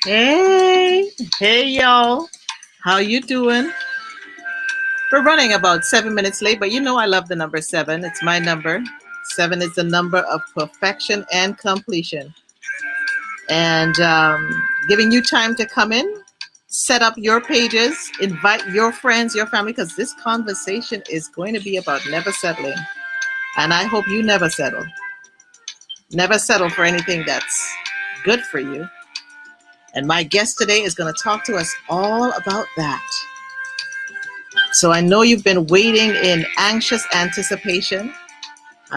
Hey, y'all. How you doing? We're running about 7 minutes late, but you know I love the number seven. It's my number. Seven is the number of perfection and completion. And giving you time to come in, set up your pages, invite your friends, your family, because this conversation is going to be about never settling. And I hope you never settle. Never settle for anything that's good for you. And my guest today is going to talk to us all about that. So I know you've been waiting in anxious anticipation.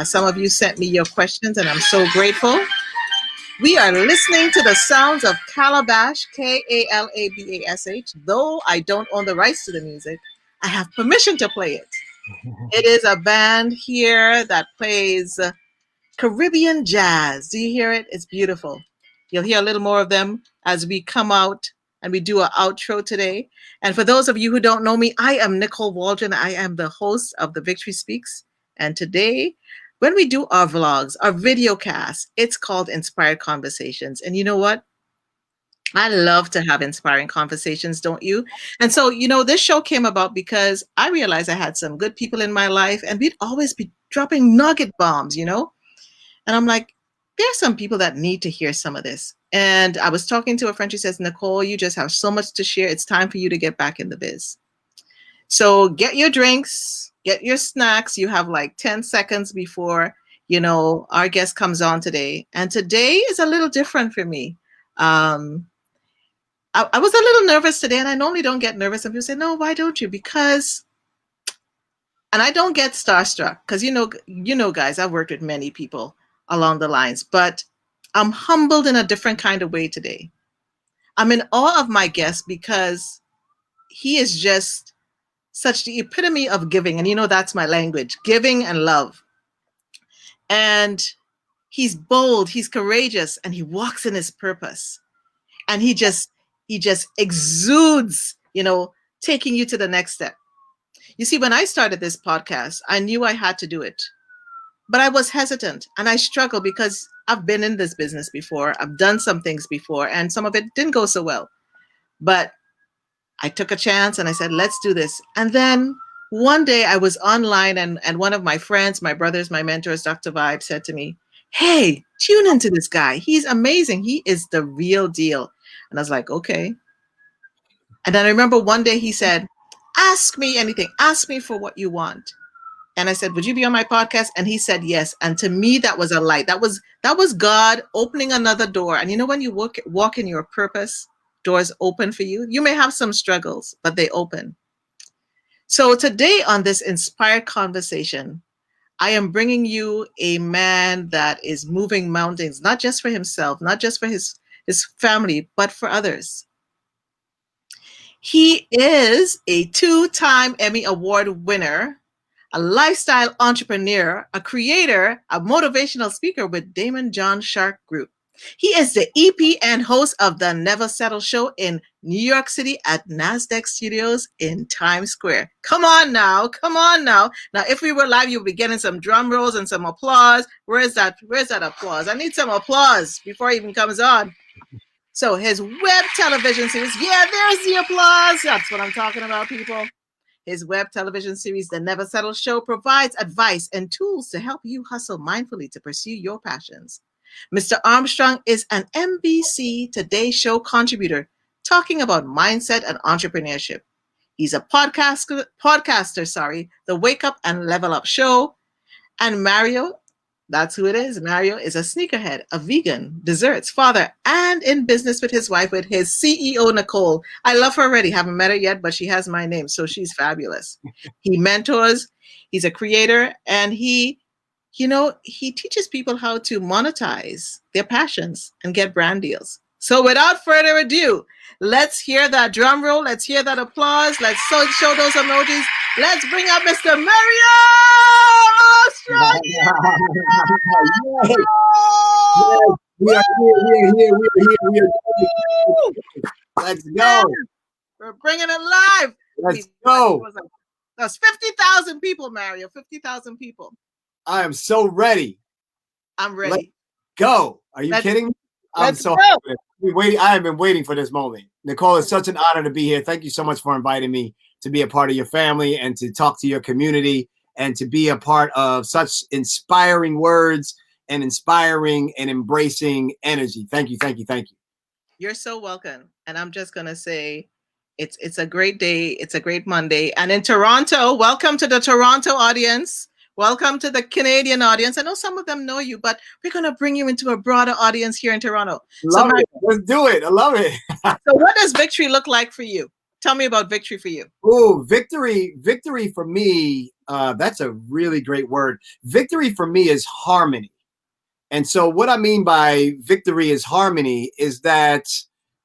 Some of you sent me your questions, and I'm so grateful. We are listening to the sounds of Calabash, Kalabash. Though I don't own the rights to the music, I have permission to play it. It is a band here that plays Caribbean jazz. Do you hear it? It's beautiful. You'll hear a little more of them as we come out and we do an outro today. And for those of you who don't know me, I am Nicole Waldron. I am the host of the VictorySpeaks. And today, when we do our vlogs, our video casts, it's called Inspired Conversations. And you know what? I love to have inspiring conversations, don't you? And so, this show came about because I realized I had some good people in my life, and we'd always be dropping nugget bombs. And I'm like, there are some people that need to hear some of this. And I was talking to a friend. She says, Nicole, you just have so much to share. It's time for you to get back in the biz. So get your drinks, get your snacks. You have like 10 seconds before, our guest comes on today. And today is a little different for me. I was a little nervous today, and I normally don't get nervous. And people say, no, why don't you? Because, and I don't get starstruck because, guys, I've worked with many people along the lines, but I'm humbled in a different kind of way today. I'm in awe of my guest because he is just such the epitome of giving. And that's my language, giving and love. And he's bold, he's courageous, and he walks in his purpose. And he just exudes, taking you to the next step. You see, when I started this podcast, I knew I had to do it. But I was hesitant and I struggled because I've been in this business before. I've done some things before, and some of it didn't go so well. But I took a chance and I said, let's do this. And then one day I was online, and one of my friends, my brothers, my mentors, Dr. Vibe, said to me, hey, tune into this guy. He's amazing. He is the real deal. And I was like, okay. And then I remember one day he said, ask me anything. Ask me for what you want. And I said, would you be on my podcast? And he said, yes. And to me, that was a light. That was God opening another door. And when you walk in your purpose, doors open for you. You may have some struggles, but they open. So today on this inspired conversation, I am bringing you a man that is moving mountains, not just for himself, not just for his family, but for others. He is a two-time Emmy Award winner, a lifestyle entrepreneur, a creator, a motivational speaker with Daymond John Shark Group. He is the EP and host of the Never Settle Show in New York City at Nasdaq Studios in Times Square. Come on now. Now, if we were live, you'll be getting some drum rolls and some applause. Where's that applause? I need some applause before he even comes on. So his web television series, yeah, there's the applause. That's what I'm talking about, people. His web television series, The Never Settle Show, provides advice and tools to help you hustle mindfully to pursue your passions. Mr. Armstrong is an NBC TODAY show contributor talking about mindset and entrepreneurship. He's a podcaster, the Wake Up and Level Up show. And Mario, that's who it is. Mario is a sneakerhead, a vegan, desserts, father, and in business with his wife, with his CEONicole. I love her already. Haven't met her yet, but she has my name, so she's fabulous. He mentors. He's a creator, and he teaches people how to monetize their passions and get brand deals. So without further ado, let's hear that drum roll. Let's hear that applause. Let's show those emojis. Let's bring up Mr. Mario Armstrong. Yes. We are here. Let's go. We're bringing it live. Let's go. That's 50,000 people, Mario. 50,000 people. I am so ready. I'm ready. Let's go. Are you kidding me? I'm Let's so go. happy. I have been waiting for this moment. Nicole, it's such an honor to be here. Thank you so much for inviting me to be a part of your family and to talk to your community and to be a part of such inspiring words and inspiring and embracing energy. Thank you, thank you, thank you. You're so welcome. And I'm just gonna say it's a great day, it's a great Monday. And in Toronto, welcome to the Toronto audience. Welcome to the Canadian audience. I know some of them know you, but we're gonna bring you into a broader audience here in Toronto. Love it. Let's do it. I love it. So what does victory look like for you? Tell me about victory for you. Oh, victory for me, that's a really great word. Victory for me is harmony. And so what I mean by victory is harmony is that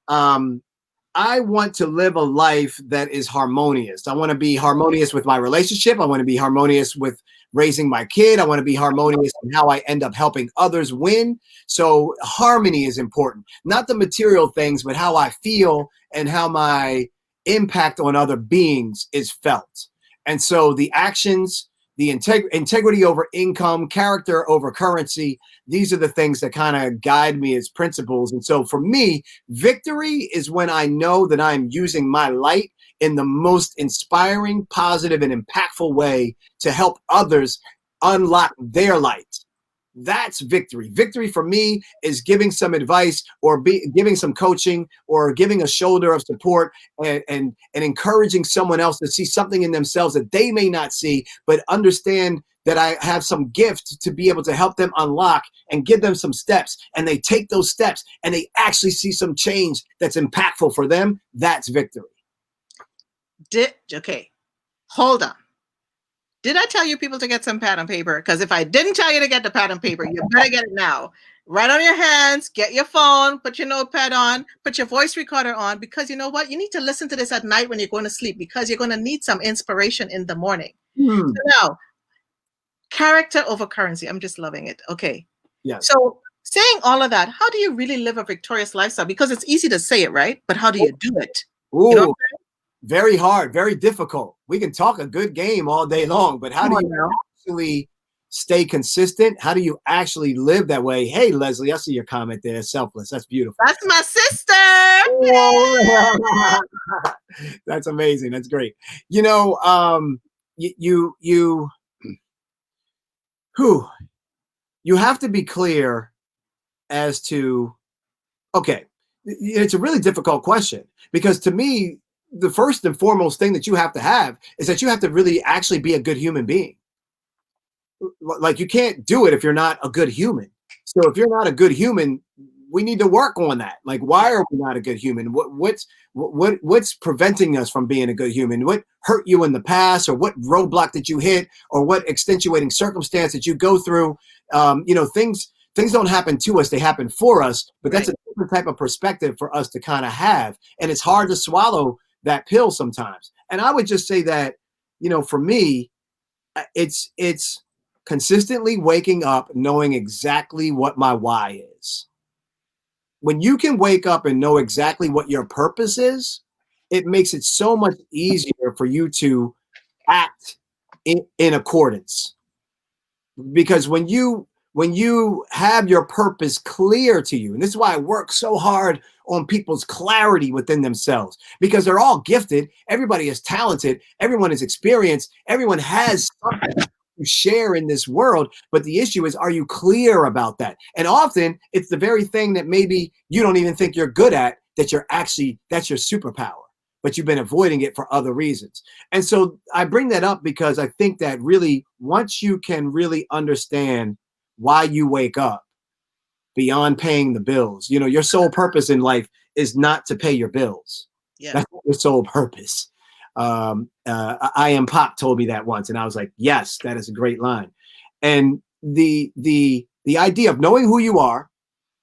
I want to live a life that is harmonious. I want to be harmonious with my relationship. I want to be harmonious with raising my kid. I want to be harmonious in how I end up helping others win. So harmony is important, not the material things, but how I feel and how my impact on other beings is felt. And so the actions, the integrity over income, character over currency, these are the things that kind of guide me as principles. And so for me, victory is when I know that I'm using my light in the most inspiring, positive, and impactful way to help others unlock their light. That's victory. Victory for me is giving some advice or giving some coaching or giving a shoulder of support and encouraging someone else to see something in themselves that they may not see, but understand that I have some gift to be able to help them unlock and give them some steps. And they take those steps and they actually see some change that's impactful for them. That's victory. Okay, hold on. Did I tell you people to get some pad and paper? Because if I didn't tell you to get the pad and paper, you better get it now. Right on your hands, get your phone, put your notepad on, put your voice recorder on, because you know what? You need to listen to this at night when you're going to sleep, because you're going to need some inspiration in the morning. So now, character over currency. I'm just loving it. Okay. Yeah. So saying all of that, how do you really live a victorious lifestyle? Because it's easy to say it, right? But how do you do it? Ooh. You know, very hard, very difficult. We can talk a good game all day long, but how do you actually stay consistent? How do you actually live that way? Hey, Leslie, I see your comment there. Selfless. That's beautiful. That's my sister. That's amazing. That's great. You know, you have to be clear as to, okay, it's a really difficult question, because to me, the first and foremost thing that you have to have is that you have to really actually be a good human being. Like, you can't do it if you're not a good human. So if you're not a good human, we need to work on that. Like, why are we not a good human? What's preventing us from being a good human? What hurt you in the past, or what roadblock did you hit, or what extenuating circumstance did you go through? You know, things don't happen to us, they happen for us, but that's a different type of perspective for us to kind of have. And it's hard to swallow that pill sometimes. And I would just say that, you know, for me, it's consistently waking up knowing exactly what my why is. When you can wake up and know exactly what your purpose is, it makes it so much easier for you to act in accordance. Because when you have your purpose clear to you, and this is why I work so hard on people's clarity within themselves, because they're all gifted. Everybody is talented. Everyone is experienced. Everyone has something to share in this world. But the issue is, are you clear about that? And often it's the very thing that maybe you don't even think you're good at, that's your superpower, but you've been avoiding it for other reasons. And so I bring that up because I think that really, once you can really understand why you wake up beyond paying the bills, you know, your sole purpose in life is not to pay your bills. Yeah. That's your sole purpose. I Am Pop told me that once, and I was like, yes, that is a great line. And the idea of knowing who you are,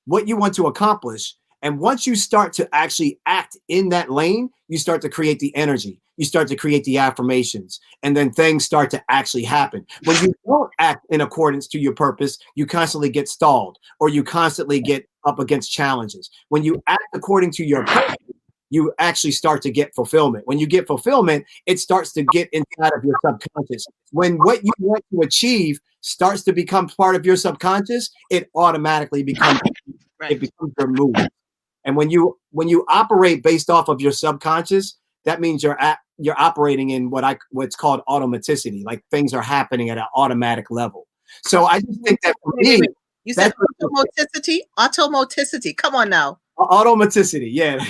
what you want to accomplish, and once you start to actually act in that lane, you start to create the energy. You start to create the affirmations, and then things start to actually happen. When you don't act in accordance to your purpose, you constantly get stalled, or you constantly get up against challenges. When you act according to your purpose, you actually start to get fulfillment. When you get fulfillment, it starts to get inside of your subconscious. When what you want to achieve starts to become part of your subconscious, it automatically becomes It becomes your mood. And when you operate based off of your subconscious, that means you're operating in what's called automaticity, like things are happening at an automatic level. So I just think that for me, you said automaticity. Automaticity. Come on now. Automaticity, yeah.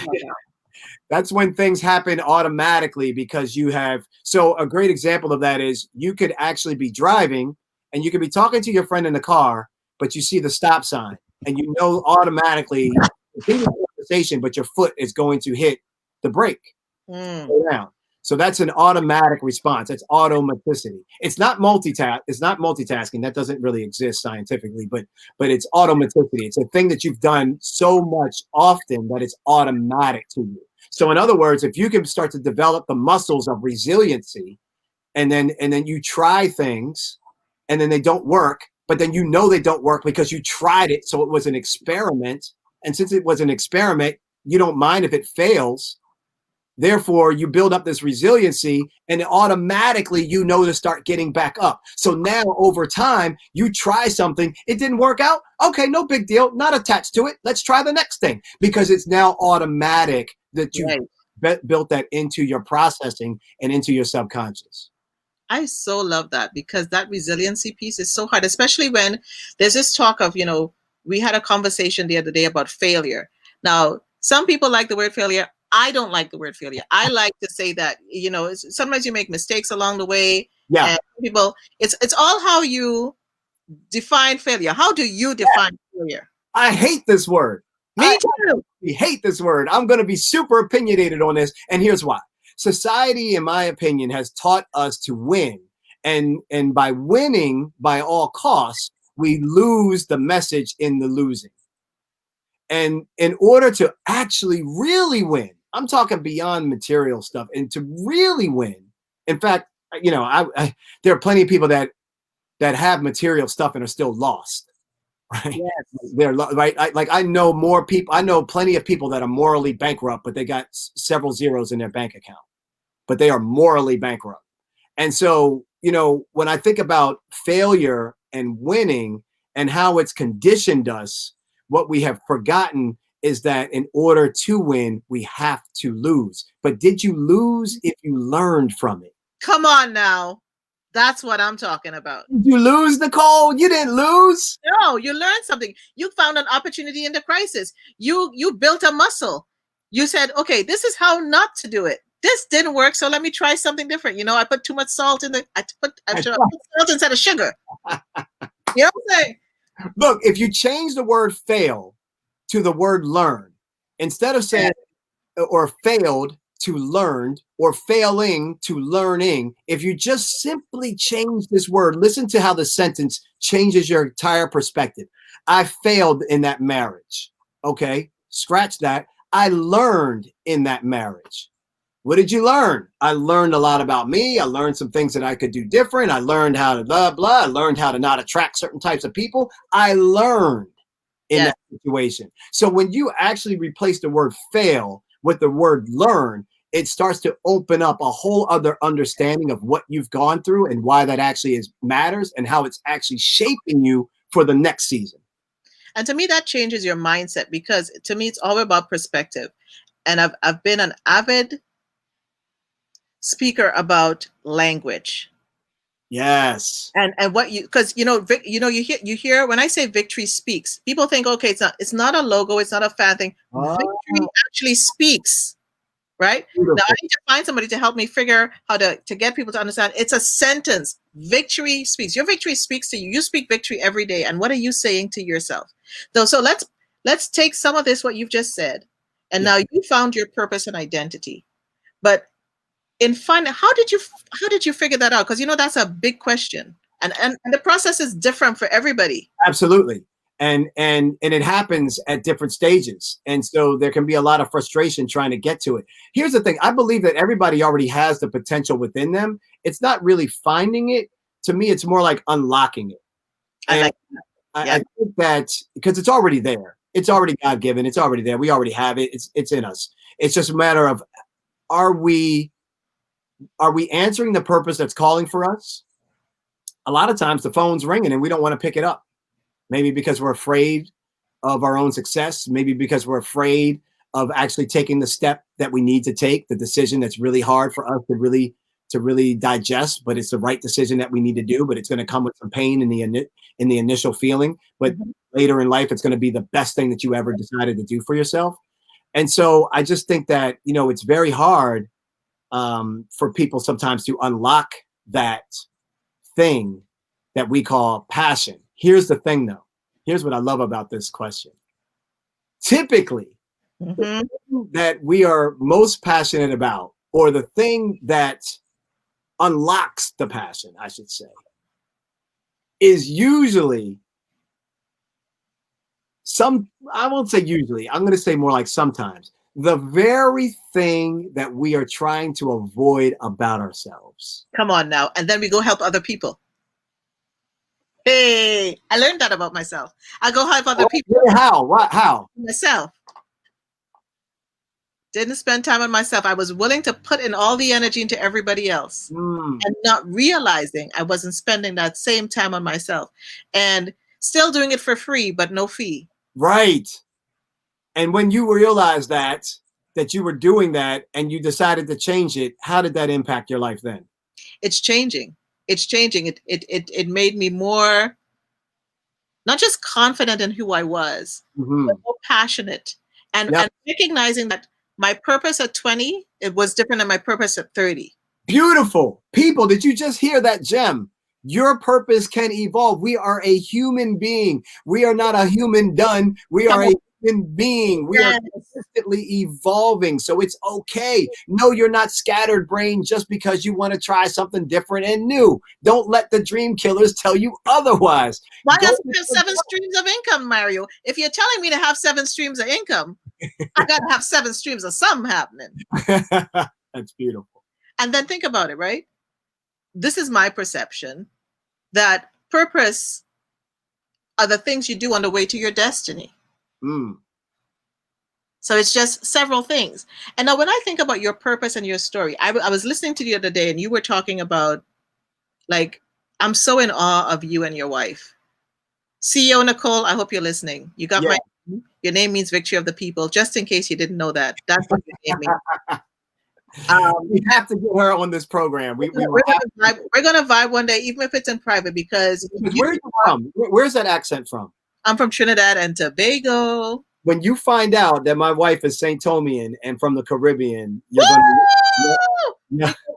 That's when things happen automatically because you have. So a great example of that is you could actually be driving and you could be talking to your friend in the car, but you see the stop sign and you know automatically continue the conversation, but your foot is going to hit the brake. Down. So that's an automatic response. That's automaticity. It's not multitask. It's not multitasking. That doesn't really exist scientifically, but it's automaticity. It's a thing that you've done so much often that it's automatic to you. So in other words, if you can start to develop the muscles of resiliency, and then you try things, and then they don't work, but then you know they don't work because you tried it. So it was an experiment, and since it was an experiment, you don't mind if it fails. Therefore, you build up this resiliency and automatically you know to start getting back up. So now over time, you try something, it didn't work out. Okay, no big deal, not attached to it. Let's try the next thing because it's now automatic that you built that into your processing and into your subconscious. I so love that because that resiliency piece is so hard, especially when there's this talk of, we had a conversation the other day about failure. Now, some people like the word failure. I don't like the word failure. I like to say that, sometimes you make mistakes along the way. Yeah. And people, it's all how you define failure. How do you define failure? I hate this word. Me too. I hate this word. I'm going to be super opinionated on this. And here's why. Society, in my opinion, has taught us to win. And by winning by all costs, we lose the message in the losing. And in order to actually really win, I'm talking beyond material stuff, and to really win. In fact, there are plenty of people that have material stuff and are still lost. Right? Yes. They're right. I know more people. I know plenty of people that are morally bankrupt, but they got several zeros in their bank account, but they are morally bankrupt. And so, when I think about failure and winning and how it's conditioned us, what we have forgotten is that in order to win, we have to lose. But did you lose if you learned from it? Come on now. That's what I'm talking about. Did you lose, Nicole? You didn't lose. No, you learned something. You found an opportunity in the crisis. You built a muscle. You said, okay, this is how not to do it. This didn't work, so let me try something different. I put too much salt in I put salt instead of sugar. You know what I'm saying? Look, if you change the word fail to the word learn, instead of saying or failed to learned or failing to learning, if you just simply change this word, listen to how the sentence changes your entire perspective. I failed in that marriage. Okay, scratch that. I learned in that marriage. What did you learn? I learned a lot about me. I learned some things that I could do different. I learned how to blah, blah. I learned how to not attract certain types of people. I learned in that situation. So when you actually replace the word fail with the word learn, it starts to open up a whole other understanding of what you've gone through and why that actually matters and how it's actually shaping you for the next season. And to me, that changes your mindset because to me, it's all about perspective. And I've been an avid speaker about language. Yes. And what because you hear when I say Victory Speaks, people think, okay, it's not a logo, it's not a fan thing. Victory actually speaks, right? Beautiful. Now I need to find somebody to help me figure how to get people to understand. It's a sentence. Victory speaks. Your victory speaks to you. You speak victory every day. And what are you saying to yourself? So let's take some of this, what you've just said, and now you found your purpose and identity. But how did you figure that out? Because that's a big question, and the process is different for everybody. Absolutely, and it happens at different stages, and so there can be a lot of frustration trying to get to it. Here's the thing: I believe that everybody already has the potential within them. It's not really finding it. To me, it's more like unlocking it. I think that because it's already there, it's already God given, it's already there. We already have it. It's in us. It's just a matter of are we answering the purpose that's calling for us? A lot of times the phone's ringing and we don't want to pick it up. Maybe because we're afraid of our own success, maybe because we're afraid of actually taking the step that we need to take, the decision that's really hard for us to really digest, but it's the right decision that we need to do, but it's going to come with some pain in the initial feeling. But later in life, it's going to be the best thing that you ever decided to do for yourself. And so I just think that, you know, it's very hard for people sometimes to unlock that thing that we call passion. Here's the thing, though. Here's what I love about this question. Typically, the thing that we are most passionate about, or the thing that unlocks the passion, I should say, is usually I won't say usually, I'm going to say more like sometimes, the very thing that we are trying to avoid about ourselves. Come on now. And then we go help other people. Hey, I learned that about myself. I go help other people. How? What? How? Myself. Didn't spend time on myself. I was willing to put in all the energy into everybody else and not realizing I wasn't spending that same time on myself and still doing it for free, but no fee. Right. And when you realized that you were doing that and you decided to change it, how did that impact your life then? It's changing. It's changing. It made me more, not just confident in who I was, but more passionate and recognizing that my purpose at 20, it was different than my purpose at 30. Beautiful. People, did you just hear that gem? Your purpose can evolve. We are a human being. We are not a human done. We are a human being. We are consistently evolving. So it's okay. No, you're not scattered brain just because you want to try something different and new. Don't let the dream killers tell you otherwise. Why does it have 7 streams of income, Mario? If you're telling me to have 7 streams of income, I got to have 7 streams of something happening. That's beautiful. And then think about it, right? This is my perception that purpose are the things you do on the way to your destiny. So it's just several things. And now when I think about your purpose and your story, I was listening to you the other day and you were talking about, like, I'm so in awe of you and your wife. CEONicole, I hope you're listening. You got my name. Your name means victory of the people, just in case you didn't know that. That's what your name means. We have to get her on this program. We're going to vibe one day, even if it's in private, because where are you from? Where's that accent from? I'm from Trinidad and Tobago. When you find out that my wife is St. Tomian and from the Caribbean, we're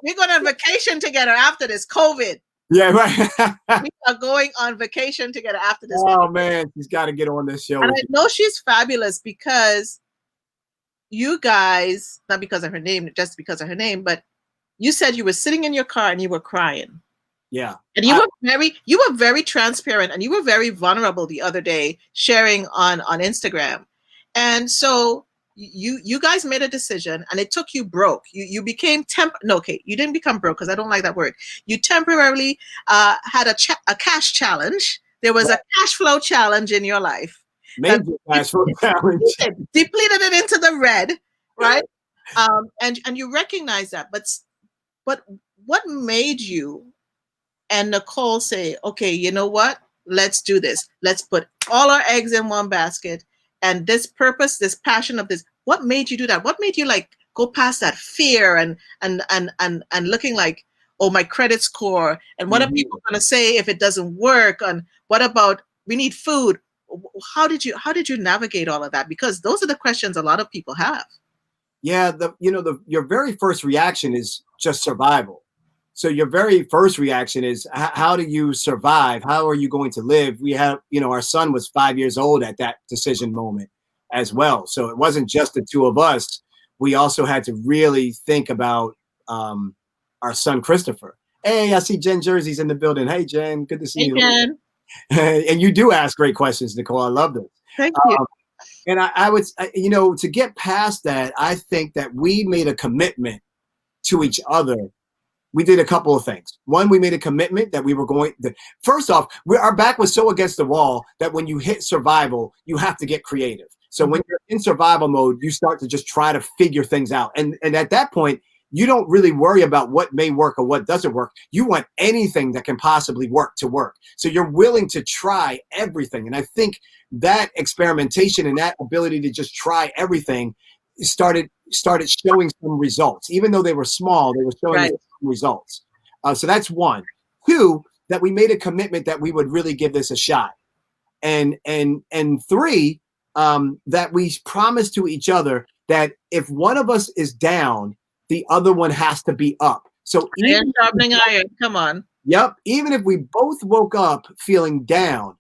going on vacation together after this COVID. Yeah, right. We are going on vacation together after this. Oh man, she's got to get on this show. And I know she's fabulous because you guys, not because of her name, just because of her name, but you said you were sitting in your car and you were crying. Yeah. And you were very transparent and you were very vulnerable the other day sharing on Instagram. And so you guys made a decision and it took you broke. You became you didn't become broke because I don't like that word. You temporarily had a cash challenge. There was a cash flow challenge in your life. Major cash flow challenge. Depleted it into the red, right? And you recognize that. But what made you and Nicole say, okay, you know what? Let's do this. Let's put all our eggs in one basket. And this purpose, this passion of this, what made you do that? What made you like go past that fear and looking like, oh, my credit score, and what are people going to say if it doesn't work? And what about we need food? How did you navigate all of that? Because those are the questions a lot of people have. Yeah, your very first reaction is just survival. So your very first reaction is, how do you survive? How are you going to live? We have, our son was 5 years old at that decision moment as well. So it wasn't just the two of us. We also had to really think about our son, Christopher. Hey, I see Jen Jersey's in the building. Hey, Jen, good to see you. Jen. And you do ask great questions, Nicole. I love this. Thank you. And I would, to get past that, I think that we made a commitment to each other. We did a couple of things. One, we made a commitment that we were going to, first off, our back was so against the wall that when you hit survival, you have to get creative. So when you're in survival mode, you start to just try to figure things out. And at that point, you don't really worry about what may work or what doesn't work. You want anything that can possibly work to work. So you're willing to try everything. And I think that experimentation and that ability to just try everything started showing some results. Even though they were small, they were showing Right. some results. So that's one. Two, that we made a commitment that we would really give this a shot. And three, that we promised to each other that if one of us is down, the other one has to be up. So Iron sharpening iron. Come on. Yep. Even if we both woke up feeling down,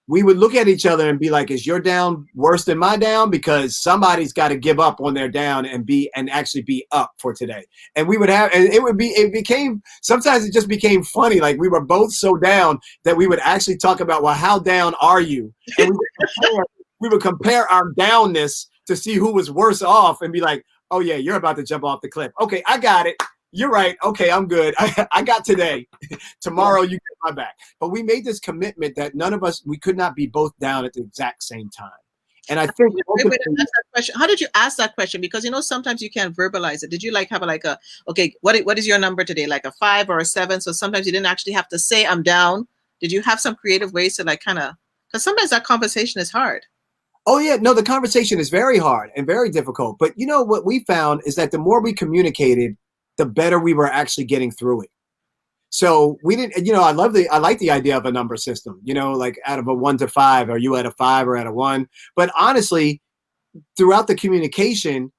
we would look at each other and be like, is your down worse than my down? Because somebody's got to give up on their down and actually be up for today. And we would have, and sometimes it just became funny. Like we were both so down that we would actually talk about, well, how down are you? And we would compare our downness to see who was worse off and be like, oh yeah, you're about to jump off the cliff. Okay, I got it. You're right. Okay, I'm good. I got today. Tomorrow you get my back. But we made this commitment that none of us, we could not be both down at the exact same time. And I think how did you ask that question? Because sometimes you can't verbalize it. Did you have okay, what is your number today? Like a 5 or a 7? So sometimes you didn't actually have to say I'm down. Did you have some creative ways to because sometimes that conversation is hard. Oh yeah, no, the conversation is very hard and very difficult. But what we found is that the more we communicated, the better we were actually getting through it. So we didn't, I like the idea of a number system, like out of a 1 to 5, are you at a 5 or at a 1? But honestly, throughout the communication,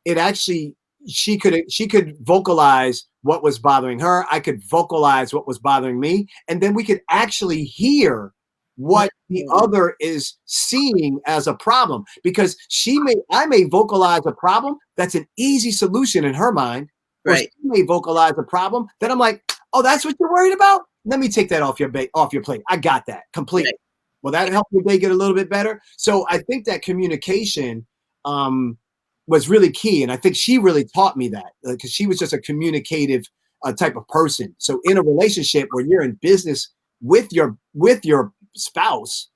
it actually, she could vocalize what was bothering her. I could vocalize what was bothering me. And then we could actually hear what the other is seeing as a problem, because I may vocalize a problem that's an easy solution in her mind. Right. She may vocalize a problem that I'm like, oh, that's what you're worried about? Let me take that off your plate. I got that completely. Right. Well, that helped your day get a little bit better. So I think that communication was really key. And I think she really taught me that, because she was just a communicative type of person. So in a relationship where you're in business with your spouse,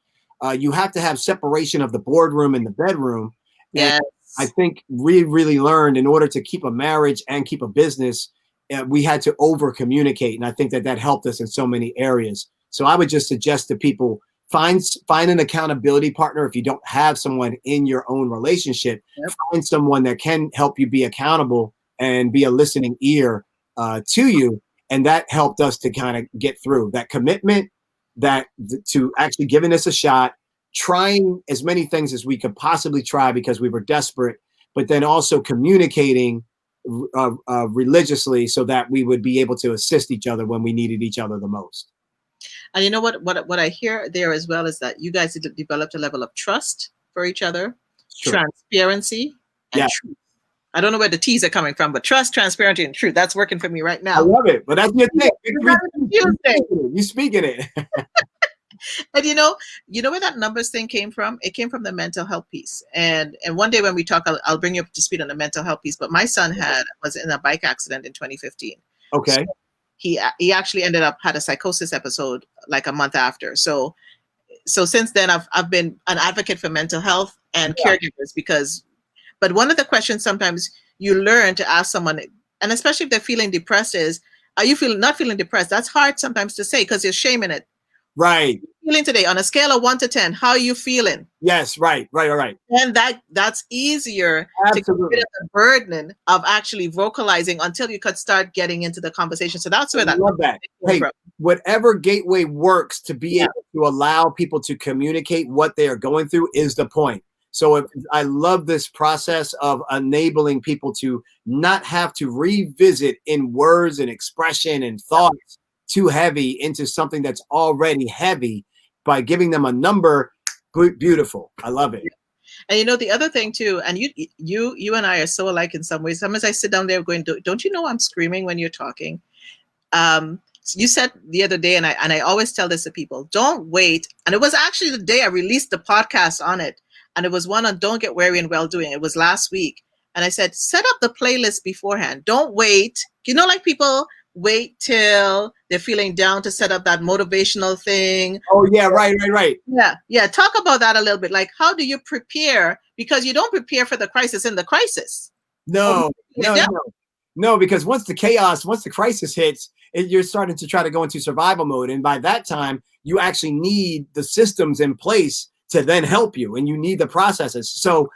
you have to have separation of the boardroom and the bedroom. Yes. I think we really learned, in order to keep a marriage and keep a business, we had to over communicate. And I think that helped us in so many areas. So I would just suggest to people, find an accountability partner. If you don't have someone in your own relationship, find someone that can help you be accountable and be a listening ear to you. And that helped us to kind of get through that commitment, to actually giving us a shot, trying as many things as we could possibly try because we were desperate, but then also communicating religiously so that we would be able to assist each other when we needed each other the most. And you know what I hear there as well is that you guys developed a level of trust for each other, transparency, and truth. I don't know where the T's are coming from, but trust, transparency, and truth. That's working for me right now. I love it. But that's your thing. You speaking it. And you know where that numbers thing came from? It came from the mental health piece. And one day when we talk, I'll bring you up to speed on the mental health piece. But my son was in a bike accident in 2015. Okay. So he actually had a psychosis episode like a month after. So since then I've been an advocate for mental health and caregivers, but one of the questions sometimes you learn to ask someone, and especially if they're feeling depressed, is, are you not feeling depressed? That's hard sometimes to say because you're shaming it. Right. Feeling today on a scale of 1 to 10, how are you feeling? Yes, right. And that's easier to get rid of the burden of actually vocalizing until you could start getting into the conversation. So that's where I love that. Hey, whatever gateway works to be able to allow people to communicate what they are going through is the point. So I love this process of enabling people to not have to revisit in words and expression and thoughts too heavy into something that's already heavy by giving them a number. Good, beautiful. I love it. And the other thing too, and you and I are so alike in some ways. Sometimes I sit down there going, don't you know I'm screaming when you're talking? You said the other day, and I always tell this to people, don't wait. And it was actually the day I released the podcast on it. And it was one on Don't Get Weary in Well Doing. It was last week. And I said, set up the playlist beforehand. Don't wait. Like people wait till they're feeling down to set up that motivational thing. Oh, yeah, right. Yeah. Talk about that a little bit. Like, how do you prepare? Because you don't prepare for the crisis in the crisis. No. No, because once the crisis hits, you're starting to try to go into survival mode. And by that time, you actually need the systems in place to then help you, and you need the processes. So,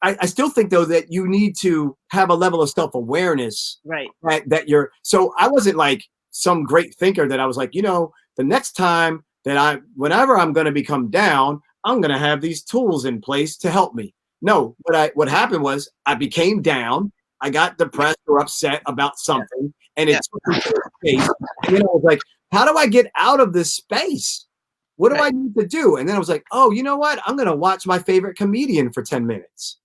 I still think though that you need to have a level of self-awareness. Right. That you're, so I wasn't like some great thinker that I was like, the next time that whenever I'm going to become down, I'm going to have these tools in place to help me. No, what happened was I became down. I got depressed or upset about something, and it took me to a space. And then I was like, how do I get out of this space? What do I need to do? And then I was like, oh, you know what? I'm going to watch my favorite comedian for 10 minutes.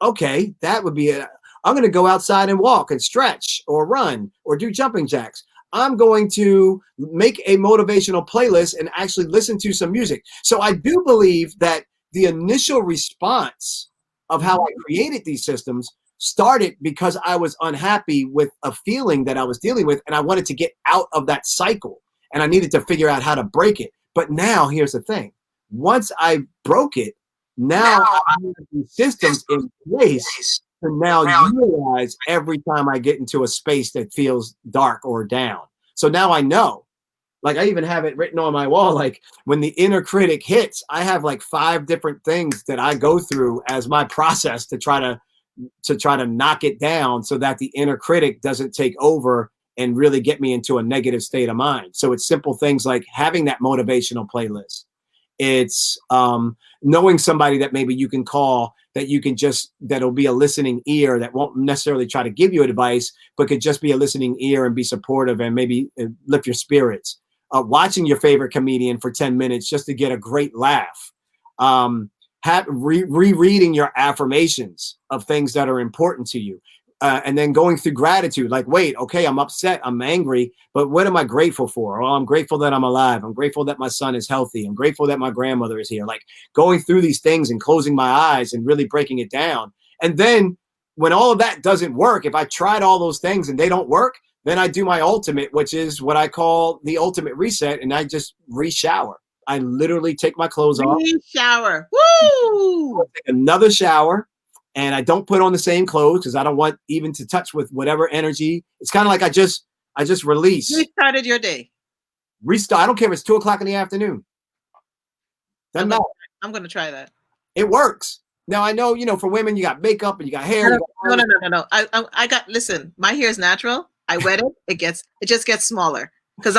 Okay, that would be it. I'm going to go outside and walk and stretch or run or do jumping jacks. I'm going to make a motivational playlist and actually listen to some music. So I do believe that the initial response of how I created these systems started because I was unhappy with a feeling that I was dealing with, and I wanted to get out of that cycle, and I needed to figure out how to break it. But now here's the thing. Once I broke it, now I have these systems in place to now utilize every time I get into a space that feels dark or down. So now I know. Like, I even have it written on my wall, like, when the inner critic hits, I have like 5 different things that I go through as my process to try to knock it down so that the inner critic doesn't take over and really get me into a negative state of mind. So it's simple things like having that motivational playlist. It's knowing somebody that maybe you can call, that'll be a listening ear, that won't necessarily try to give you advice, but could just be a listening ear and be supportive and maybe lift your spirits. Watching your favorite comedian for 10 minutes just to get a great laugh. Rereading your affirmations of things that are important to you. And then going through gratitude, like, wait, okay, I'm upset, I'm angry, but what am I grateful for? Well, I'm grateful that I'm alive. I'm grateful that my son is healthy. I'm grateful that my grandmother is here. Like, going through these things and closing my eyes and really breaking it down. And then when all of that doesn't work, if I tried all those things and they don't work, then I do my ultimate, which is what I call the ultimate reset, and I just re-shower. I literally take my clothes off. Re-shower. Woo! Take another shower. And I don't put on the same clothes because I don't want even to touch with whatever energy. It's kind of like I just release. Restarted your day. Restart. I don't care if it's 2 o'clock in the afternoon. I'm going to try that. It works. Now I know, for women, you got makeup and you got hair. No. Listen, my hair is natural. I wet it. It just gets smaller because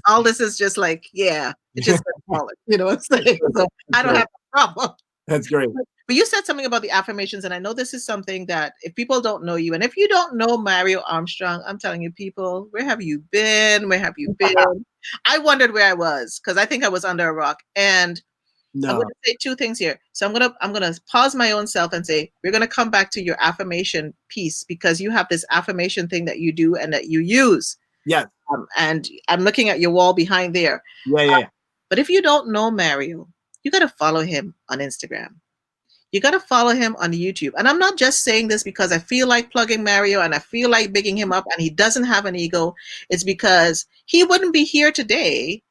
all this is just like, it just gets smaller. You know what I'm saying? So I don't have a problem. That's great. But you said something about the affirmations, and I know this is something that if people don't know you, and if you don't know Mario Armstrong, I'm telling you, people, where have you been? Where have you been? I wondered where I was because I think I was under a rock. And I'm going to say 2 things here. So I'm gonna pause my own self and say we're going to come back to your affirmation piece because you have this affirmation thing that you do and that you use. Yeah. And I'm looking at your wall behind there. Yeah. But if you don't know Mario, you got to follow him on Instagram. You got to follow him on YouTube. And I'm not just saying this because I feel like plugging Mario and I feel like bigging him up and he doesn't have an ego. It's because he wouldn't be here today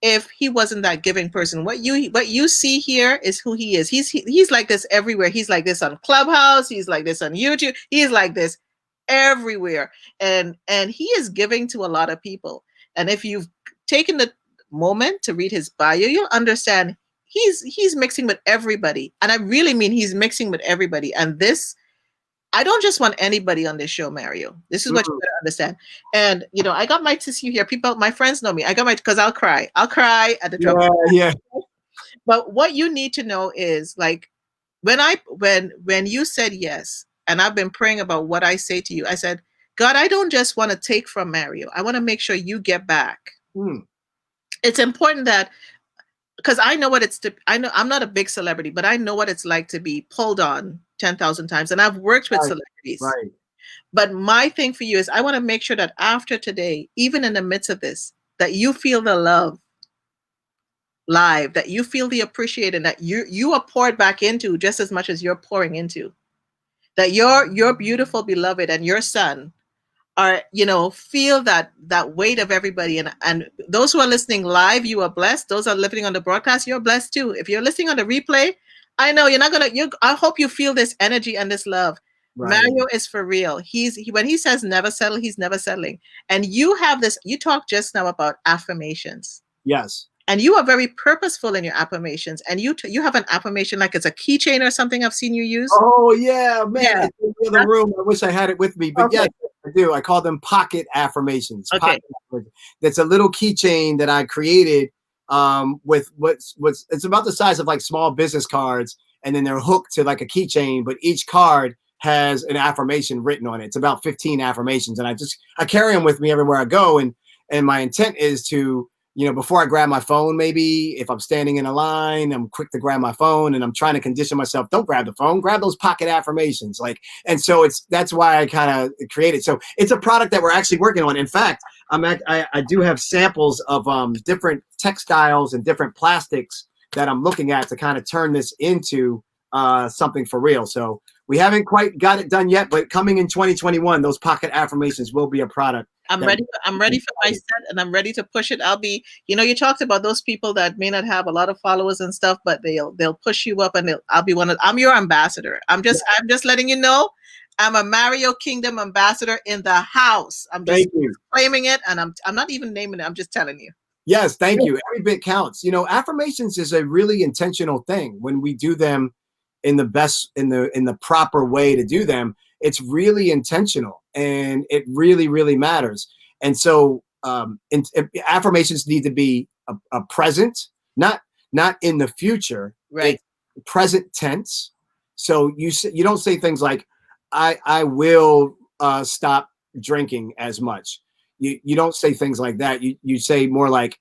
if he wasn't that giving person. What you see here is who he is. He's like this everywhere. He's like this on Clubhouse. He's like this on YouTube. He's like this everywhere. And he is giving to a lot of people. And if you've taken the moment to read his bio, you'll understand he's mixing with everybody. And I really mean he's mixing with everybody. And this, I don't just want anybody on this show, Mario. This is what you gotta understand. And I got my tissue here. People, my friends know me. I got my, because I'll cry at the trouble. Yeah. But what you need to know is, like, when you said yes, and I've been praying about what I say to you, I said, God, I don't just want to take from Mario. I want to make sure you get back. It's important that, because I know what I know I'm not a big celebrity, but I know what it's like to be pulled on 10,000 times. And I've worked with celebrities. Right. But my thing for you is I want to make sure that after today, even in the midst of this, that you feel the love live, that you feel the appreciation, that you are poured back into just as much as you're pouring into. That your beautiful beloved and your son are, feel that weight of everybody. And those who are listening live, you are blessed. Those who are listening on the broadcast, you're blessed too. If you're listening on the replay, I know you're not going to, I hope you feel this energy and this love. Right. Mario is for real. When he says never settle, he's never settling. And you have this, you talked just now about affirmations. Yes. And you are very purposeful in your affirmations. And you have an affirmation like it's a keychain or something I've seen you use. Oh yeah, man. Yeah. It's in the other room. I wish I had it with me. But Okay. yes, I do. I call them pocket affirmations. Okay. That's a little keychain that I created with what's it's about the size of like small business cards, and then they're hooked to like a keychain, but each card has an affirmation written on it. It's about 15 affirmations, and I carry them with me everywhere I go. And my intent is to, before I grab my phone, maybe if I'm standing in a line, I'm quick to grab my phone, and I'm trying to condition myself, don't grab the phone, grab those pocket affirmations. And so that's why I kind of created. So it's a product that we're actually working on. In fact, I do have samples of different textiles and different plastics that I'm looking at to kind of turn this into something for real. So we haven't quite got it done yet, but coming in 2021, those pocket affirmations will be a product. I'm ready for my set, and I'm ready to push it. I'll be, you talked about those people that may not have a lot of followers and stuff, but they'll push you up, and I'll be I'm your ambassador. I'm just letting you know, I'm a Mario Kingdom ambassador in the house. I'm just claiming it, and I'm not even naming it. I'm just telling you. Yes, thank you. Every bit counts. Affirmations is a really intentional thing. When we do them in the proper way to do them, it's really intentional, and it really, really matters. And so affirmations need to be a present, not in the future, right? It's present tense. So you don't say things like, I will stop drinking as much. You don't say things like that. You say more like,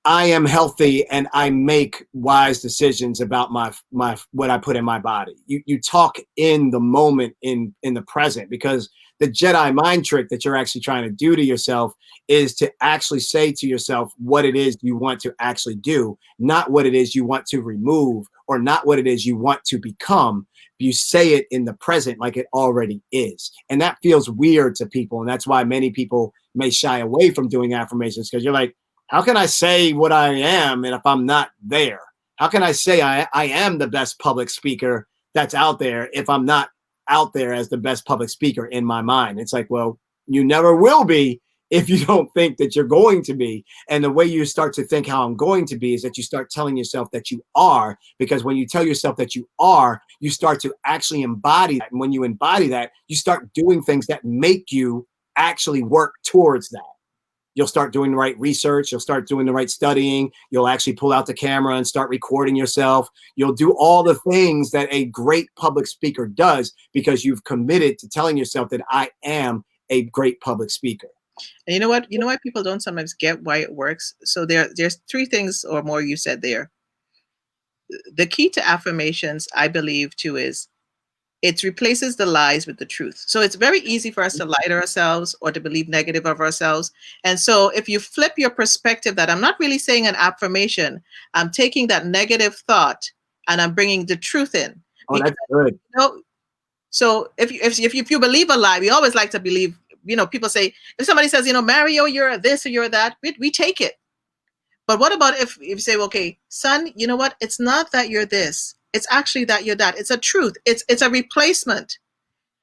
I am healthy and I make wise decisions about my what I put in my body. You talk in the moment, in the present, because the Jedi mind trick that you're actually trying to do to yourself is to actually say to yourself what it is you want to actually do, not what it is you want to remove, or not what it is you want to become. You say it in the present like it already is. And that feels weird to people. And that's why many people may shy away from doing affirmations, because you're like, how can I say what I am and if I'm not there? How can I say I am the best public speaker that's out there if I'm not out there as the best public speaker in my mind? It's like, well, you never will be if you don't think that you're going to be. And the way you start to think how I'm going to be is that you start telling yourself that you are, because when you tell yourself that you are, you start to actually embody that. And when you embody that, you start doing things that make you actually work towards that. You'll start doing the right research. You'll start doing the right studying. You'll actually pull out the camera and start recording yourself. You'll do all the things that a great public speaker does, because you've committed to telling yourself that I am a great public speaker. And you know what? You know why people don't sometimes get why it works? So there's three things or more you said there. The key to affirmations, I believe, too, is it replaces the lies with the truth. So it's very easy for us to lie to ourselves or to believe negative of ourselves. And so if you flip your perspective that I'm not really saying an affirmation, I'm taking that negative thought and I'm bringing the truth in. Oh, that's good. So if you believe a lie, we always like to believe, people say, if somebody says, Mario, you're this or you're that, we take it. But what about if you say, okay, son, you know what? It's not that you're this. It's actually that you're that. It's a truth. It's a replacement.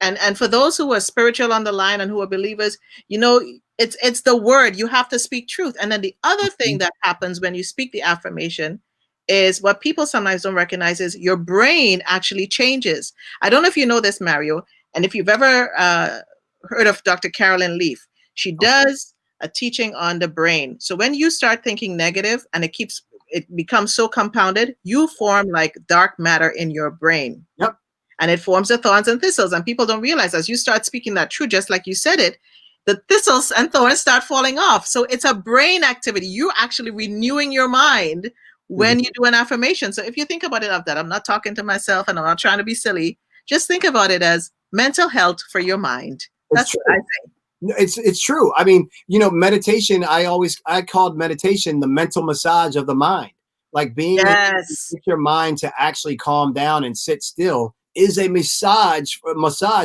And for those who are spiritual on the line and who are believers, it's the word. You have to speak truth. And then the other thing that happens when you speak the affirmation is what people sometimes don't recognize is your brain actually changes. I don't know if you know this, Mario, and if you've ever heard of Dr. Carolyn Leaf. She does a teaching on the brain. So when you start thinking negative and it becomes so compounded, you form like dark matter in your brain. Yep. And it forms the thorns and thistles. And people don't realize as you start speaking that truth, just like you said it, the thistles and thorns start falling off. So it's a brain activity. You're actually renewing your mind when you do an affirmation. So if you think about it like that, I'm not talking to myself and I'm not trying to be silly. Just think about it as mental health for your mind. That's what I say. It's true. I mean, meditation, I called meditation the mental massage of the mind. Like being able to get your mind to actually calm down and sit still is a massage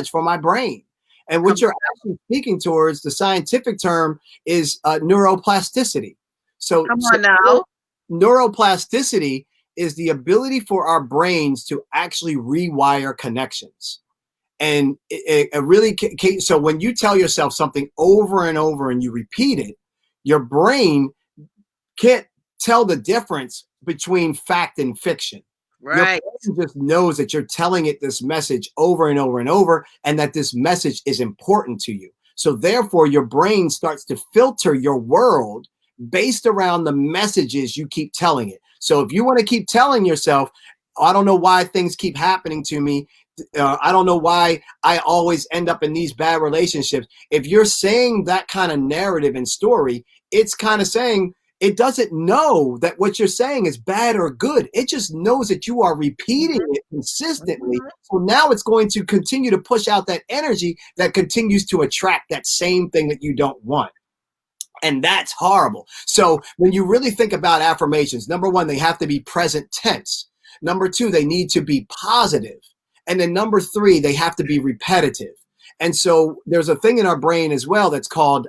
for my brain. And what you're actually speaking towards, the scientific term is neuroplasticity. So come on now. Neuroplasticity is the ability for our brains to actually rewire connections. And it really, so when you tell yourself something over and over and you repeat it, your brain can't tell the difference between fact and fiction. Your Right. brain just knows that you're telling it this message over and over and over, and that this message is important to you. So therefore, your brain starts to filter your world based around the messages you keep telling it. So if you want to keep telling yourself, I don't know why things keep happening to me, I don't know why I always end up in these bad relationships. If you're saying that kind of narrative and story, it's kind of saying it doesn't know that what you're saying is bad or good. It just knows that you are repeating it consistently. So now it's going to continue to push out that energy that continues to attract that same thing that you don't want. And that's horrible. So when you really think about affirmations, number one, they have to be present tense. Number two, they need to be positive. And then number three, they have to be repetitive. And so there's a thing in our brain as well that's called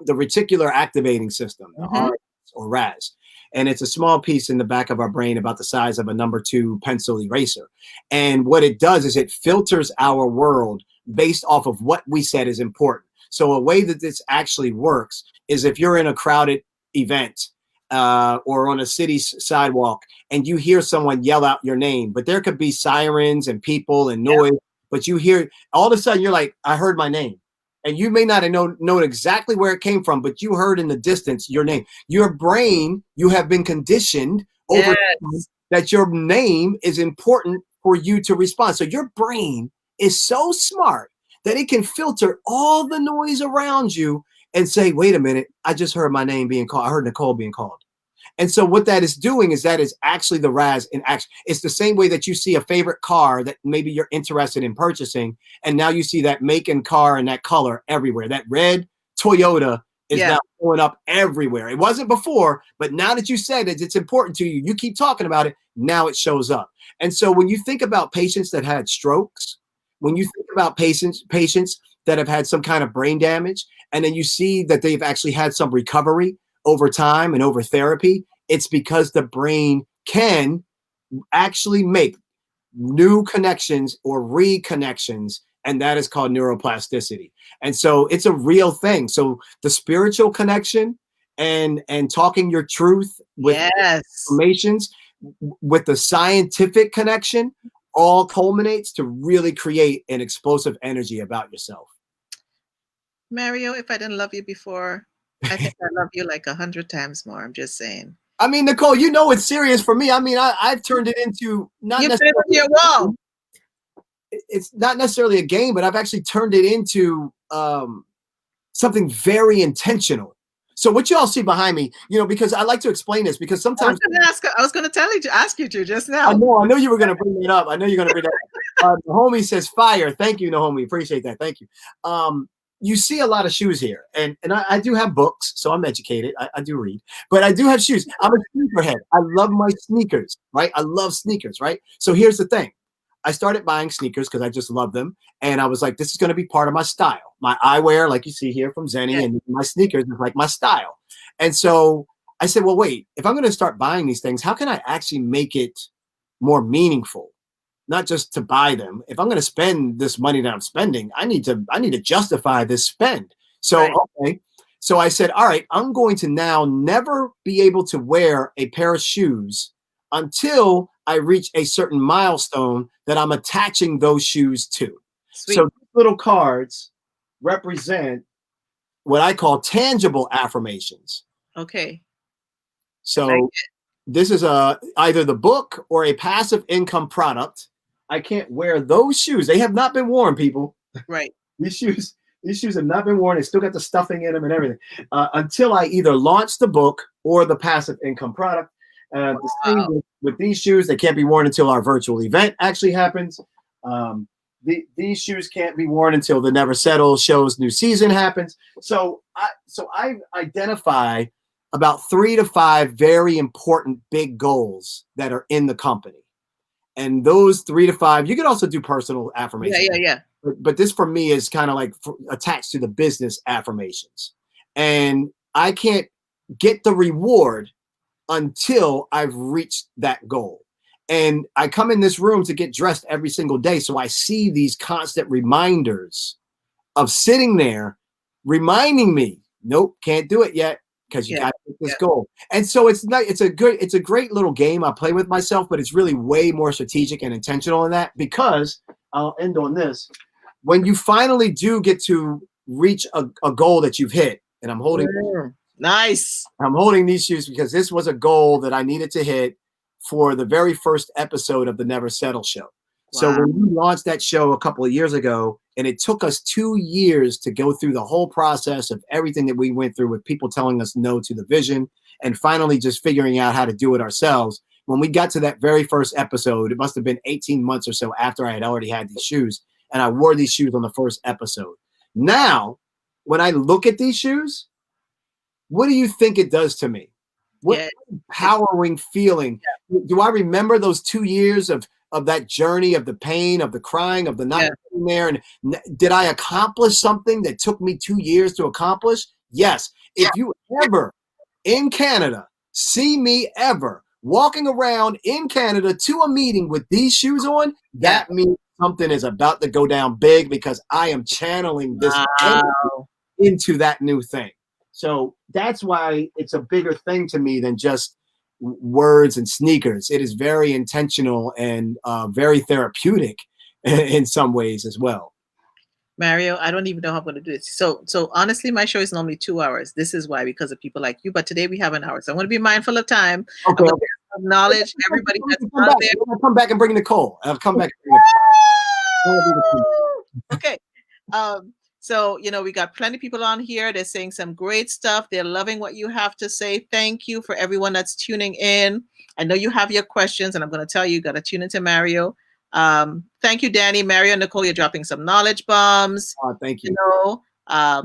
the reticular activating system, the RAS or RAS. And it's a small piece in the back of our brain about the size of a number 2 pencil eraser. And what it does is it filters our world based off of what we said is important. So a way that this actually works is if you're in a crowded event or on a city sidewalk and you hear someone yell out your name, but there could be sirens and people and noise, but you hear, all of a sudden you're like, I heard my name. And you may not have known exactly where it came from, but you heard in the distance your name. Your brain, you have been conditioned over time that your name is important for you to respond. So your brain is so smart that it can filter all the noise around you and say, wait a minute, I just heard my name being called. I heard Nicole being called. And so what that is doing is that is actually the RAS in action. It's the same way that you see a favorite car that maybe you're interested in purchasing, and now you see that make and car and that color everywhere. That red Toyota is now showing up everywhere. It wasn't before, but now that you said it, it's important to you. You keep talking about it. Now it shows up. And so when you think about patients that had strokes, when you think about patients that have had some kind of brain damage, and then you see that they've actually had some recovery over time and over therapy, it's because the brain can actually make new connections or reconnections, and that is called neuroplasticity. And so it's a real thing. So the spiritual connection and talking your truth with informations, with the scientific connection, all culminates to really create an explosive energy about yourself. Mario, if I didn't love you before, I think I love you like 100 times more. I'm just saying. I mean, Nicole, you know it's serious for me. I mean, I've turned it into not necessarily your wall. It's not necessarily a game, but I've actually turned it into something very intentional. So what you all see behind me, you know, because I like to explain this, because sometimes I was going to ask you to just now. I know you were going to bring it up. I know you're going to bring it up. Naomi says fire. Thank you, Naomi. Appreciate that. Thank you. You see a lot of shoes here, and I do have books, so I'm educated. I do read, but I do have shoes. I'm a sneakerhead. I love my sneakers, right? I love sneakers, right? So here's the thing. I started buying sneakers because I just love them, and I was like, this is going to be part of my style. My eyewear, like you see here from Zenny, and my sneakers is like my style. And so I said, well, wait, if I'm going to start buying these things, how can I actually make it more meaningful? Not just to buy them. If I'm going to spend this money that I'm spending, I need to justify this spend. So, okay. So I said, all right, I'm going to now never be able to wear a pair of shoes until I reach a certain milestone that I'm attaching those shoes to. Sweet. So these little cards represent what I call tangible affirmations. Okay. So this is either the book or a passive income product. I can't wear those shoes. They have not been worn, people. Right. These shoes have not been worn. They still got the stuffing in them and everything until I either launch the book or the passive income product. The same with these shoes. They can't be worn until our virtual event actually happens. These shoes can't be worn until the Never Settle show's new season happens. So I identify about 3 to 5 very important big goals that are in the company. And those 3 to 5, you can also do personal affirmations. Yeah. But this for me is kind of like attached to the business affirmations. And I can't get the reward until I've reached that goal. And I come in this room to get dressed every single day. So I see these constant reminders of sitting there reminding me, nope, can't do it yet because you got to hit this goal. And so it's a great little game I play with myself, but it's really way more strategic and intentional in that, because I'll end on this. When you finally do get to reach a goal that you've hit, and I'm holding these shoes because this was a goal that I needed to hit for the very first episode of the Never Settle show. Wow. So when we launched that show a couple of years ago, and it took us 2 years to go through the whole process of everything that we went through with people telling us no to the vision, and finally just figuring out how to do it ourselves. When we got to that very first episode, it must have been 18 months or so after I had already had these shoes, and I wore these shoes on the first episode. Now, when I look at these shoes, what do you think it does to me? What empowering feeling. Do I remember those 2 years of that journey, of the pain, of the crying, of the not being there? And did I accomplish something that took me 2 years to accomplish? Yes. If you ever in Canada see me ever walking around in Canada to a meeting with these shoes on, that means something is about to go down big, because I am channeling this into that new thing. So that's why it's a bigger thing to me than just words and sneakers. It is very intentional and very therapeutic in some ways as well. Mario, I don't even know how I'm going to do this. So honestly, my show is normally 2 hours. This is why, because of people like you. But today we have an hour, so I want to be mindful of time. Okay. Knowledge, everybody that's out there. I'll come back and bring Nicole. I'll come back. Okay. So, we got plenty of people on here. They're saying some great stuff. They're loving what you have to say. Thank you for everyone that's tuning in. I know you have your questions, and I'm going to tell you got to tune into Mario. Thank you, Danny. Mario, Nicole, you're dropping some knowledge bombs. Thank you.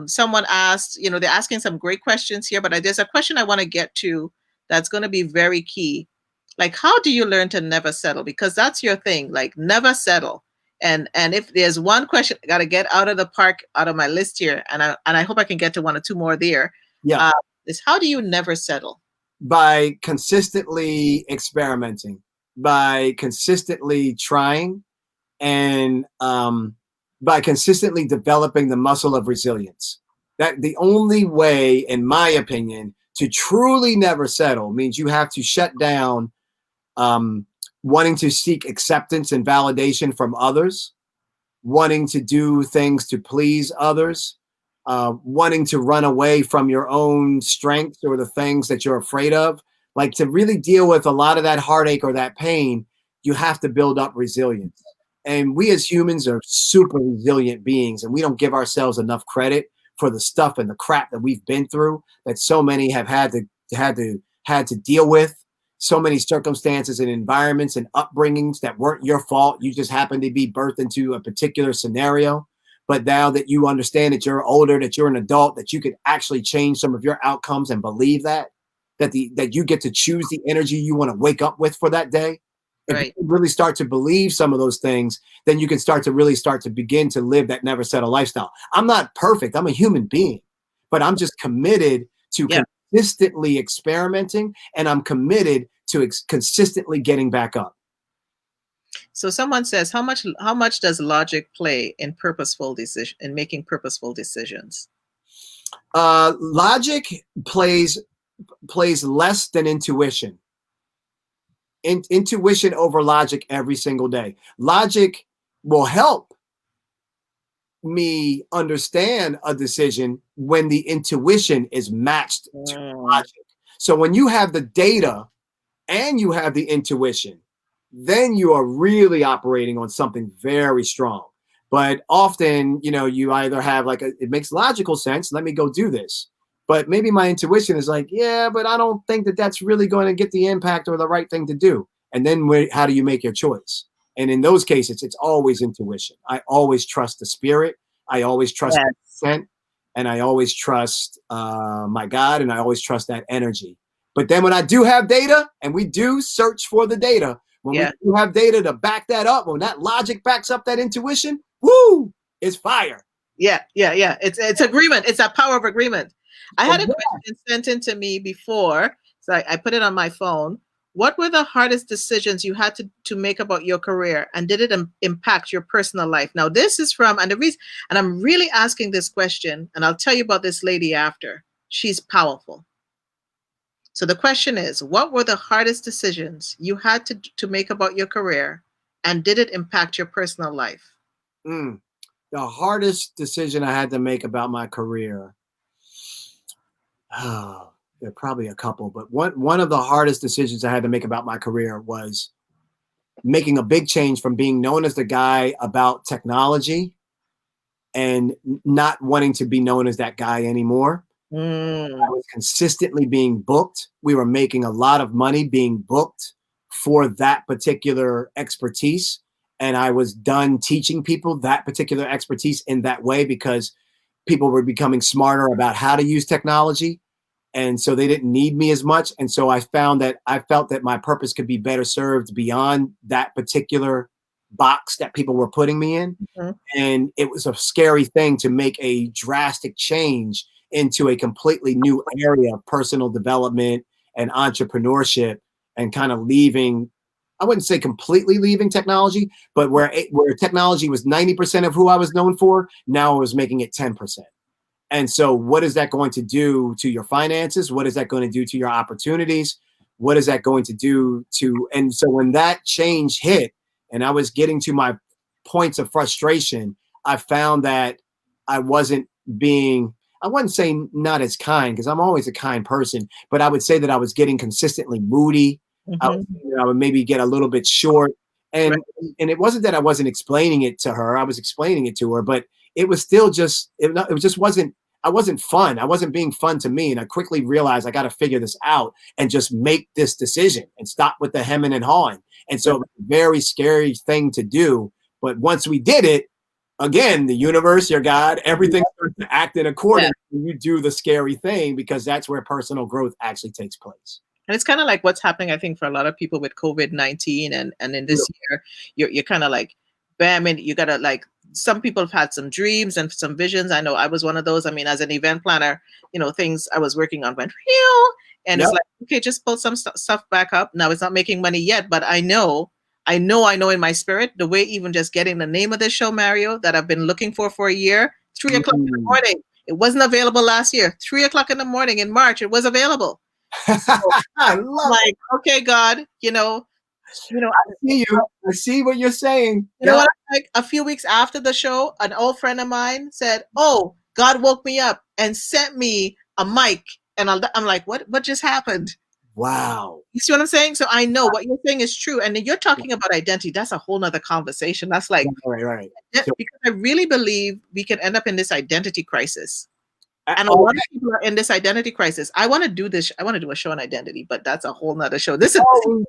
Someone asked, they're asking some great questions here, but there's a question I want to get to that's going to be very key. Like, how do you learn to never settle? Because that's your thing, like never settle. And if there's one question I got to get out of the park, out of my list here, and I hope I can get to 1 or 2 more there. Yeah. Is how do you never settle? By consistently experimenting, by consistently trying, and by consistently developing the muscle of resilience. That the only way, in my opinion, to truly never settle means you have to shut down wanting to seek acceptance and validation from others, wanting to do things to please others, wanting to run away from your own strengths or the things that you're afraid of. Like, to really deal with a lot of that heartache or that pain, you have to build up resilience. And we as humans are super resilient beings, and we don't give ourselves enough credit for the stuff and the crap that we've been through, that so many have had to deal with. So many circumstances and environments and upbringings that weren't your fault. You just happened to be birthed into a particular scenario. But now that you understand that you're older, that you're an adult, that you could actually change some of your outcomes and believe that you get to choose the energy you want to wake up with for that day. If you really start to believe some of those things, then you can start to begin to live that never settle lifestyle. I'm not perfect. I'm a human being, but I'm just committed to consistently experimenting, and I'm committed to consistently getting back up. So someone says, how much does logic play in making purposeful decisions? Logic plays less than intuition. Intuition over logic every single day. Logic will help me understand a decision when the intuition is matched to logic. So when you have the data and you have the intuition, then you are really operating on something very strong. But often, you either have it makes logical sense, let me go do this. But maybe my intuition is like, yeah, but I don't think that that's really going to get the impact or the right thing to do. And then how do you make your choice? And in those cases, it's always intuition. I always trust the spirit. I always trust the scent, and I always trust my God, and I always trust that energy. But then when I do have data, and we do search for the data, when we do have data to back that up, when that logic backs up that intuition, woo, it's fire. Yeah. It's agreement. It's that power of agreement. I had a question sent in to me before, so I put it on my phone. What were the hardest decisions you had to make about your career, and did it impact your personal life? Now, this is from, and the reason, and I'm really asking this question, and I'll tell you about this lady after. She's powerful. So the question is, what were the hardest decisions you had to make about your career, and did it impact your personal life? The hardest decision I had to make about my career. Oh, there are probably a couple, but one of the hardest decisions I had to make about my career was making a big change from being known as the guy about technology and not wanting to be known as that guy anymore. I was consistently being booked. We were making a lot of money being booked for that particular expertise. And I was done teaching people that particular expertise in that way because people were becoming smarter about how to use technology. And so they didn't need me as much. And so I felt that my purpose could be better served beyond that particular box that people were putting me in. Mm-hmm. And it was a scary thing to make a drastic change into a completely new area of personal development and entrepreneurship, and kind of leaving, I wouldn't say completely leaving technology, but where technology was 90% of who I was known for, now I was making it 10%. And so what is that going to do to your finances? What is that going to do to your opportunities? What is that going to do to, and so when that change hit and I was getting to my points of frustration, I found that I wasn't being, I wouldn't say not as kind, because I'm always a kind person, but I would say that I was getting consistently moody. Mm-hmm. I would maybe get a little bit short. And it wasn't that I wasn't explaining it to her. I was explaining it to her, but it was still just, it just wasn't, I wasn't fun. I wasn't being fun to me. And I quickly realized I got to figure this out and just make this decision and stop with the hemming and hawing. And so it was a very scary thing to do. But once we did it, again, the universe, your God, everything starts to act in accordance when you do the scary thing, because that's where personal growth actually takes place. And it's kind of like what's happening, I think, for a lot of people with COVID-19 and in this year, you're kind of like, bam, and you got to like, some people have had some dreams and some visions. I know I was one of those. I mean, as an event planner, things I was working on went real. And it's like, okay, just pull some stuff back up. Now it's not making money yet, but I know in my spirit, the way even just getting the name of this show, Mario, that I've been looking for a year, 3 o'clock in the morning. It wasn't available last year. 3 o'clock in the morning in March, it was available. So I love like, okay, God, I see you. I see what you're saying. You know what? Like a few weeks after the show, an old friend of mine said, "Oh, God woke me up and sent me a mic," and I'm like, "What? What just happened?" Wow. You see what I'm saying? So I know what you're saying is true, and you're talking about identity. That's a whole nother conversation. That's like, right. Because I really believe we can end up in this identity crisis. And a lot of people are in this identity crisis. I want to do this. I want to do a show on identity, but that's a whole nother show. This is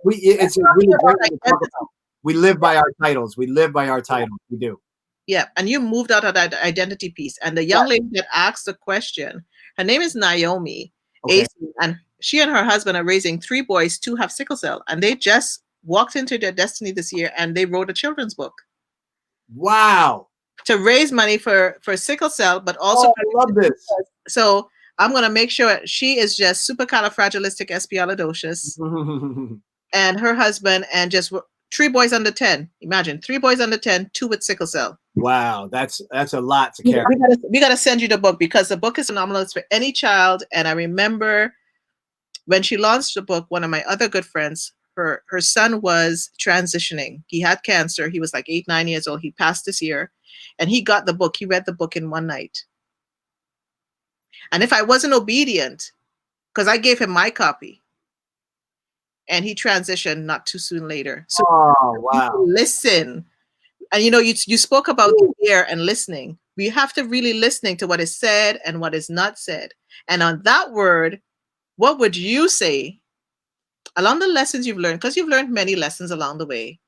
it's really great to talk about. We live by our titles. We live by our titles. We do. Yeah. And you moved out of that identity piece. And the young lady that asked the question, her name is Naomi. Okay. And she and her husband are raising 3 boys. 2 have sickle cell. And they just walked into their destiny this year and they wrote a children's book. Wow. To raise money for sickle cell, but also I love this. So I'm gonna make sure she is just supercalifragilisticexpialidocious, and her husband, and just 3 boys under 10. Imagine 3 boys under 10, 2 with sickle cell. Wow, that's a lot to carry. We gotta send you the book, because the book is phenomenal. It's for any child. And I remember when she launched the book, one of my other good friends, her son was transitioning. He had cancer. He was like 8, 9 years old. He passed this year. And he got the book. He read the book in one night. And if I wasn't obedient, because I gave him my copy, and he transitioned not too soon later. So wow. Listen. And you spoke about the ear and listening. We have to really listening to what is said and what is not said. And on that word, what would you say along the lessons you've learned? Because you've learned many lessons along the way.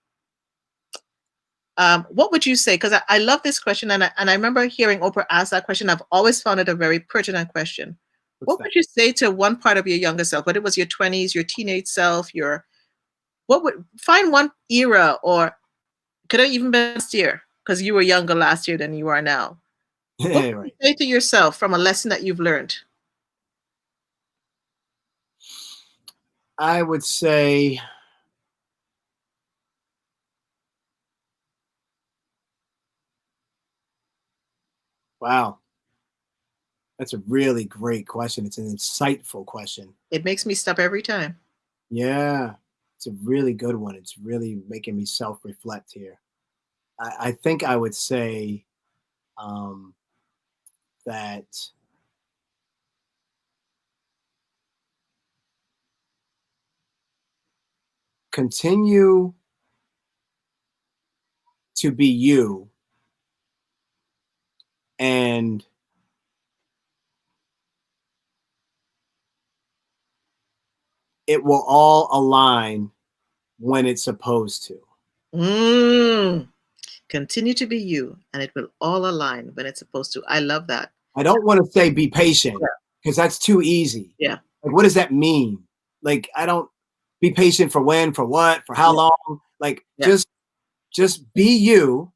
What would you say? Because I love this question, and I remember hearing Oprah ask that question. I've always found it a very pertinent question. What would you say to one part of your younger self, whether it was your 20s, your teenage self, find one era, or could have even been last year, because you were younger last year than you are now. What would you say to yourself from a lesson that you've learned? I would say, wow, that's a really great question. It's an insightful question. It makes me stop every time. Yeah, it's a really good one. It's really making me self-reflect here. I think I would say um, that continue to be you, and it will all align when it's supposed to. Mm. Continue to be you, and it will all align when it's supposed to. I love that. I don't want to say be patient Yeah. because that's too easy. Yeah. Like, what does that mean? Like, I don't be patient for when, for what, for how Yeah. long. Like, Yeah. just be you.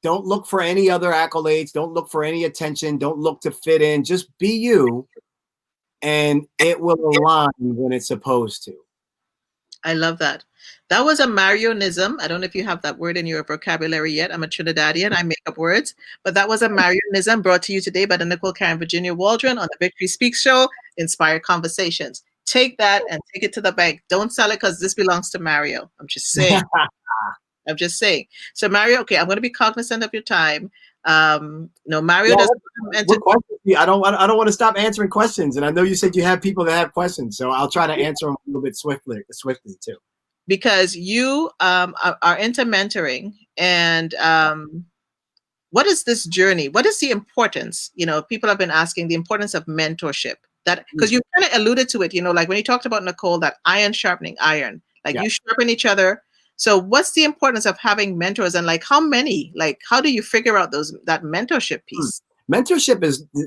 Don't look for any other accolades. Don't look for any attention. Don't look to fit in. Just be you, and it will align when it's supposed to. I love that. That was a Marionism. I don't know if you have that word in your vocabulary yet. I'm a Trinidadian. I make up words. But that was a Marionism brought to you today by the Nicole and Virginia Waldron on the Victory Speaks show, Inspired Conversations. Take that and take it to the bank. Don't sell it because this belongs to Mario. I'm just saying. I'm just saying. So Mario, okay, I'm going to be cognizant of your time. No, Mario Yeah, doesn't. what questions? I don't want to stop answering questions, and I know you said you have people that have questions, so I'll try to answer them a little bit swiftly too. Because you are into mentoring, and what is this journey? What is the importance? People have been asking the importance of mentorship. That because you kind of alluded to it. Like when you talked about Nicole, that iron sharpening iron, like Yeah. you sharpen each other. So what's the importance of having mentors, and like how many? Like how do you figure out that mentorship piece? Mentorship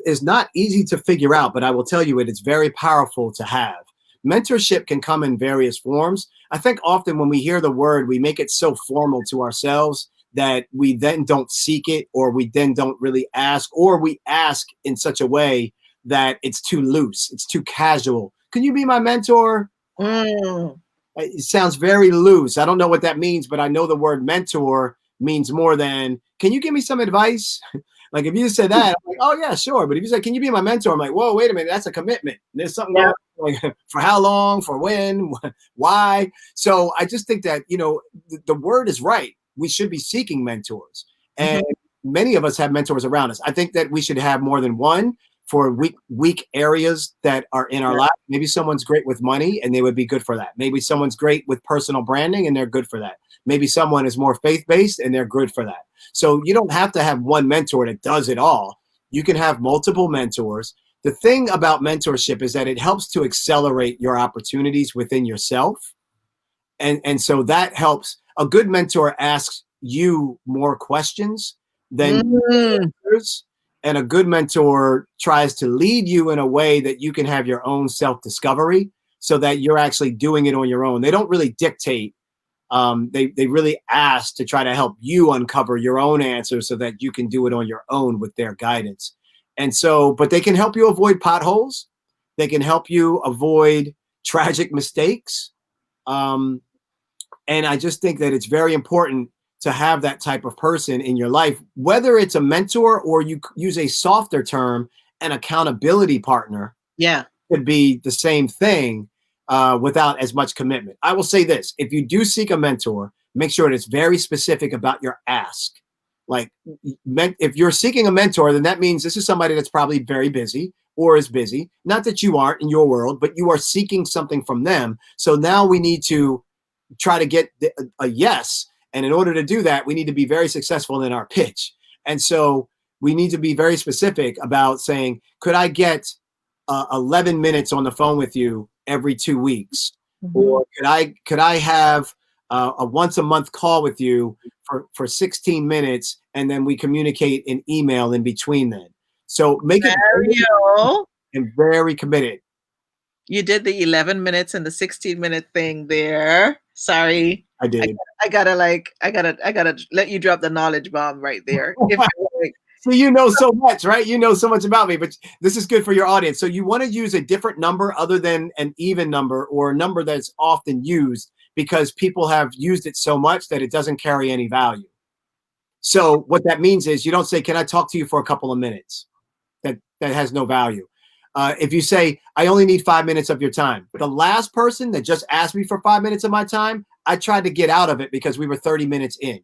is not easy to figure out, but I will tell you it's very powerful to have. Mentorship can come in various forms. I think often when we hear the word, we make it so formal to ourselves that we then don't seek it, or we then don't really ask, or we ask in such a way that it's too loose, it's too casual. Can you be my mentor? It sounds very loose. I don't know what that means, but I know the word mentor means more than, can you give me some advice? Like if you say that, I'm like, oh yeah, sure. But if you say, can you be my mentor? I'm like, whoa, wait a minute, that's a commitment. There's something going on. Like, for how long, for when, why? So I just think that, the word is right. We should be seeking mentors. And many of us have mentors around us. I think that we should have more than one for weak areas that are in our life. Maybe someone's great with money and they would be good for that. Maybe someone's great with personal branding and they're good for that. Maybe someone is more faith-based and they're good for that. So you don't have to have one mentor that does it all. You can have multiple mentors. The thing about mentorship is that it helps to accelerate your opportunities within yourself. And so that helps. A good mentor asks you more questions than others. And a good mentor tries to lead you in a way that you can have your own self-discovery so that you're actually doing it on your own. They don't really dictate. They really ask to try to help you uncover your own answers so that you can do it on your own with their guidance. And so, but they can help you avoid potholes. They can help you avoid tragic mistakes. And I just think that it's very important to have that type of person in your life, whether it's a mentor or you use a softer term, an accountability partner. Yeah. Could be the same thing without as much commitment. I will say this, if you do seek a mentor, make sure that it's very specific about your ask. Like if you're seeking a mentor, then that means this is somebody that's probably very busy or is busy. Not that you aren't in your world, but you are seeking something from them. So now we need to try to get a yes. And in order to do that, we need to be very successful in our pitch. And so we need to be very specific about saying, could I get 11 minutes on the phone with you every 2 weeks? Or could I have a once a month call with you for 16 minutes and then we communicate in email in between then? So make it very committed. You did the 11 minutes and the 16-minute thing there. Sorry. I did. I gotta let you drop the knowledge bomb right there. So you know so much, right? You know so much about me, but this is good for your audience. So you want to use a different number other than an even number or a number that's often used because people have used it so much that it doesn't carry any value. So what that means is you don't say, can I talk to you for a couple of minutes? That has no value. If you say, I only need 5 minutes of your time. The last person that just asked me for 5 minutes of my time, I tried to get out of it because we were 30 minutes in.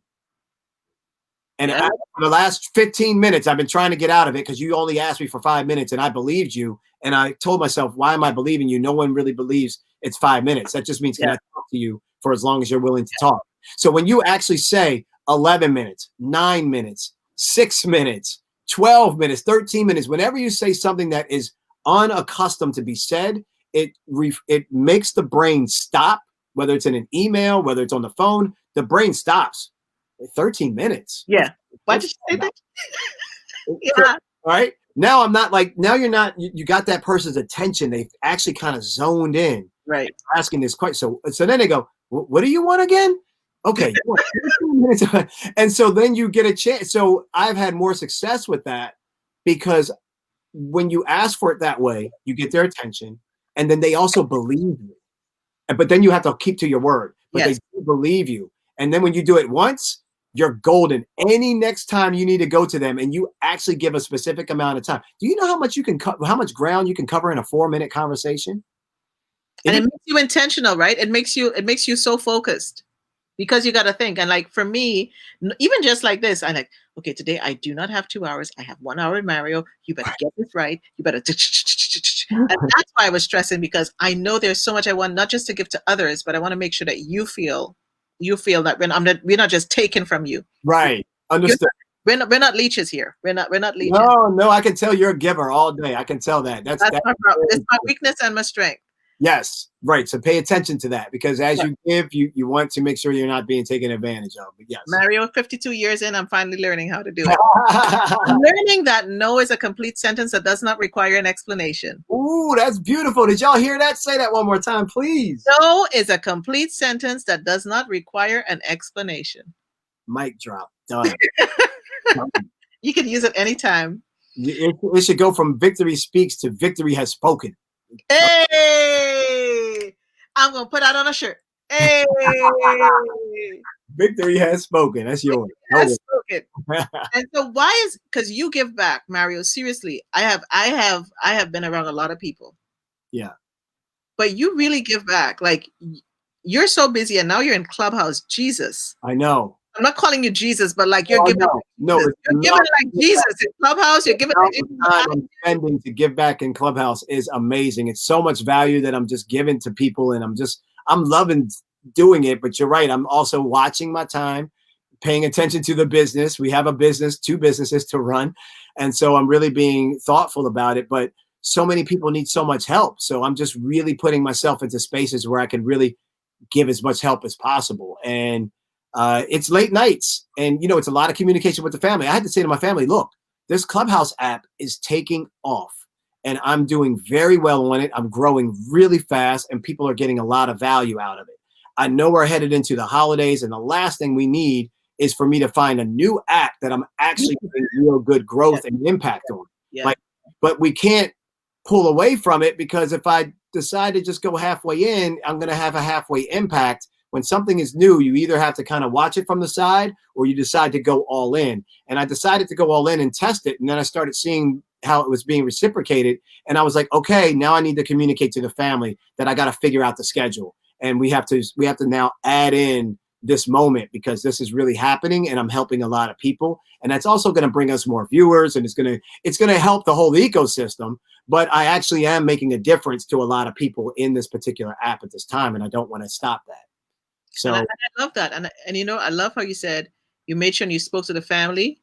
And Yeah. for the last 15 minutes, I've been trying to get out of it because you only asked me for 5 minutes and I believed you. And I told myself, why am I believing you? No one really believes it's 5 minutes. That just means can I talk to you for as long as you're willing to talk? So when you actually say 11 minutes, 9 minutes, 6 minutes, 12 minutes, 13 minutes, whenever you say something that is unaccustomed to be said, it makes the brain stop, whether it's in an email, whether it's on the phone, the brain stops. 13 minutes. Yeah. Why did you say that? Yeah. All right. Now I'm not like, now you're not, you got that person's attention. They've actually kind of zoned in. Right. Asking this question. So then they go, what do you want again? Okay. You want 13 minutes. And so then you get a chance. So I've had more success with that because when you ask for it that way, you get their attention and then they also believe you. But then you have to keep to your word. But they do believe you. And then when you do it once, you're golden. Any next time you need to go to them and you actually give a specific amount of time. Do you know how much you can how much ground you can cover in a 4-minute conversation? And it makes you intentional, right? It makes you so focused because you got to think. And like for me, even just like this, I'm like, okay, today I do not have 2 hours. I have 1 hour with Mario. You better get this right. You better. And that's why I was stressing because I know there's so much I want not just to give to others, but I want to make sure that you feel that we're not just taken from you. Right. Understood. We're not leeches here. We're not leeches. No, I can tell you're a giver all day. I can tell that. That's my problem. It's my weakness and my strength. Yes, right. So pay attention to that because as you give, you want to make sure you're not being taken advantage of. But yes. Mario, 52 years in, I'm finally learning how to do it. I'm learning that no is a complete sentence that does not require an explanation. Ooh, that's beautiful. Did y'all hear that? Say that one more time, please. No is a complete sentence that does not require an explanation. Mic drop. Done. You can use it anytime. It should go from Victory Speaks to Victory Has Spoken. Hey, I'm gonna put that on a shirt. Hey, Victory Has Spoken. That's yours. Has spoken. And so why is because you give back, Mario? Seriously, I have been around a lot of people. Yeah, but you really give back. Like you're so busy, and now you're in Clubhouse. Jesus, I know. I'm not calling you Jesus, but like you're giving. No, you're giving like Jesus in Clubhouse. You're giving. The time I'm spending to give back in Clubhouse is amazing. It's so much value that I'm just giving to people, and I'm loving doing it. But you're right. I'm also watching my time, paying attention to the business. We have a business, 2 businesses to run, and so I'm really being thoughtful about it. But so many people need so much help, so I'm just really putting myself into spaces where I can really give as much help as possible. And it's late nights and, it's a lot of communication with the family. I had to say to my family, look, this Clubhouse app is taking off and I'm doing very well on it. I'm growing really fast and people are getting a lot of value out of it. I know we're headed into the holidays and the last thing we need is for me to find a new app that I'm actually getting real good growth and impact on. But we can't pull away from it because if I decide to just go halfway in, I'm going to have a halfway impact. When something is new, you either have to kind of watch it from the side or you decide to go all in. And I decided to go all in and test it. And then I started seeing how it was being reciprocated. And I was like, okay, now I need to communicate to the family that I got to figure out the schedule. And we have to now add in this moment because this is really happening and I'm helping a lot of people. And that's also going to bring us more viewers and it's going to help the whole ecosystem. But I actually am making a difference to a lot of people in this particular app at this time. And I don't want to stop that. So and I love that. And I love how you said you made sure you spoke to the family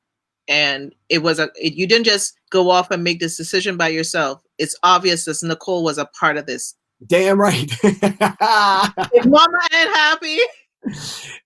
and you didn't just go off and make this decision by yourself. It's obvious that Nicole was a part of this. Damn right. If mama ain't happy.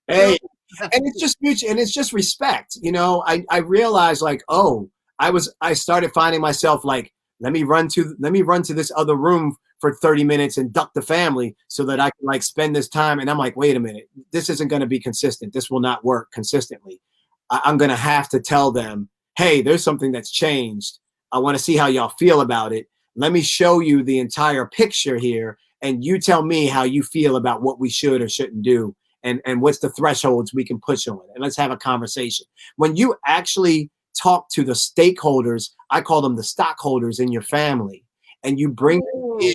Hey, and it's just mutual and it's just respect. I realized like, I started finding myself like, let me run to this other room for 30 minutes and duck the family so that I can like spend this time. And I'm like, wait a minute, this isn't going to be consistent. This will not work consistently. I'm going to have to tell them, hey, there's something that's changed. I want to see how y'all feel about it. Let me show you the entire picture here, and you tell me how you feel about what we should or shouldn't do, and what's the thresholds we can push on it, and let's have a conversation. When you actually talk to the stakeholders, I call them the stockholders in your family, and you bring in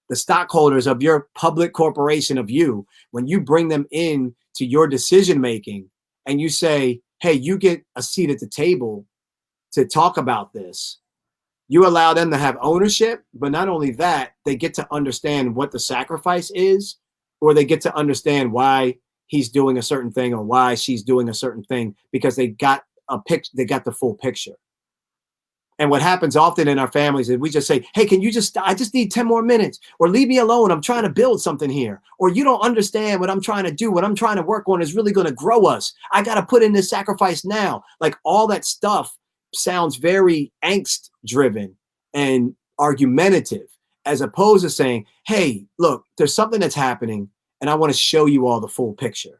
the stockholders of your public corporation of you, when you bring them in to your decision making and you say, hey, you get a seat at the table to talk about this, you allow them to have ownership. But not only that, they get to understand what the sacrifice is, or they get to understand why he's doing a certain thing or why she's doing a certain thing, because they got they got the full picture. And what happens often in our families is we just say, hey, can you I just need 10 more minutes, or leave me alone. I'm trying to build something here. Or you don't understand what I'm trying to do. What I'm trying to work on is really going to grow us. I got to put in this sacrifice now. Like, all that stuff sounds very angst driven and argumentative, as opposed to saying, hey, look, there's something that's happening and I want to show you all the full picture.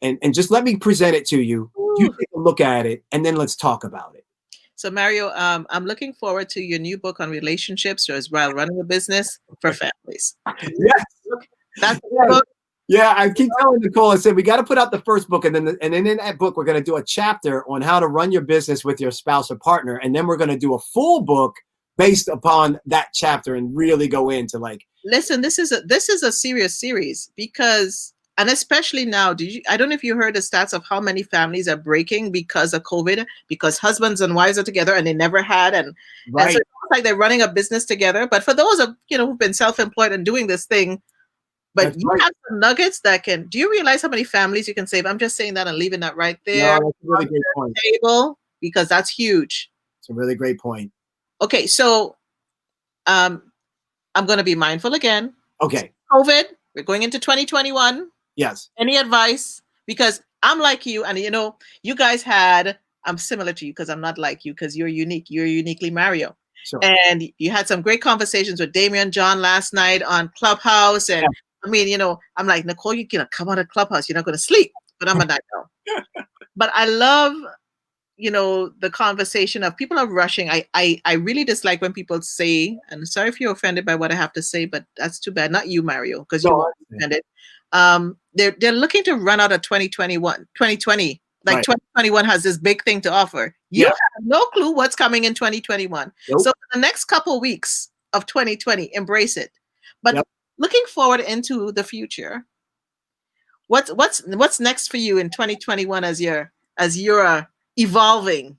And just let me present it to you. You take a look at it and then let's talk about it. So Mario, I'm looking forward to your new book on relationships as well, running a business for families. Yes. That's the book. Yeah, I keep telling Nicole, I said, we got to put out the first book. And then in that book, we're going to do a chapter on how to run your business with your spouse or partner. And then we're going to do a full book based upon that chapter and really go into, like, listen, this is a serious series, because, and especially now, I don't know if you heard the stats of how many families are breaking because of COVID, because husbands and wives are together and they never had. And so it's like they're running a business together. But for those of, who've been self-employed and doing this thing, but you have some nuggets that can, do you realize how many families you can save? I'm just saying that and leaving that right there. No, that's a really great point. Table, because that's huge. It's a really great point. Okay, so I'm going to be mindful again. Okay. COVID, we're going into 2021. Yes. Any advice? Because I'm like you, and you guys I'm similar to you because I'm not like you, because you're unique. You're uniquely Mario. Sure. And you had some great conversations with Daymond John last night on Clubhouse. And I mean, I'm like, Nicole, you're going to come out of Clubhouse. You're not going to sleep. But I'm not. But I love, the conversation of people are rushing. I really dislike when people say, and sorry if you're offended by what I have to say, but that's too bad. Not you, Mario, because you won't be offended. They're looking to run out of 2020. Like, 2021 has this big thing to offer. You have no clue what's coming in 2021. Nope. So for the next couple weeks of 2020, embrace it. But looking forward into the future, what's next for you in 2021 as you're evolving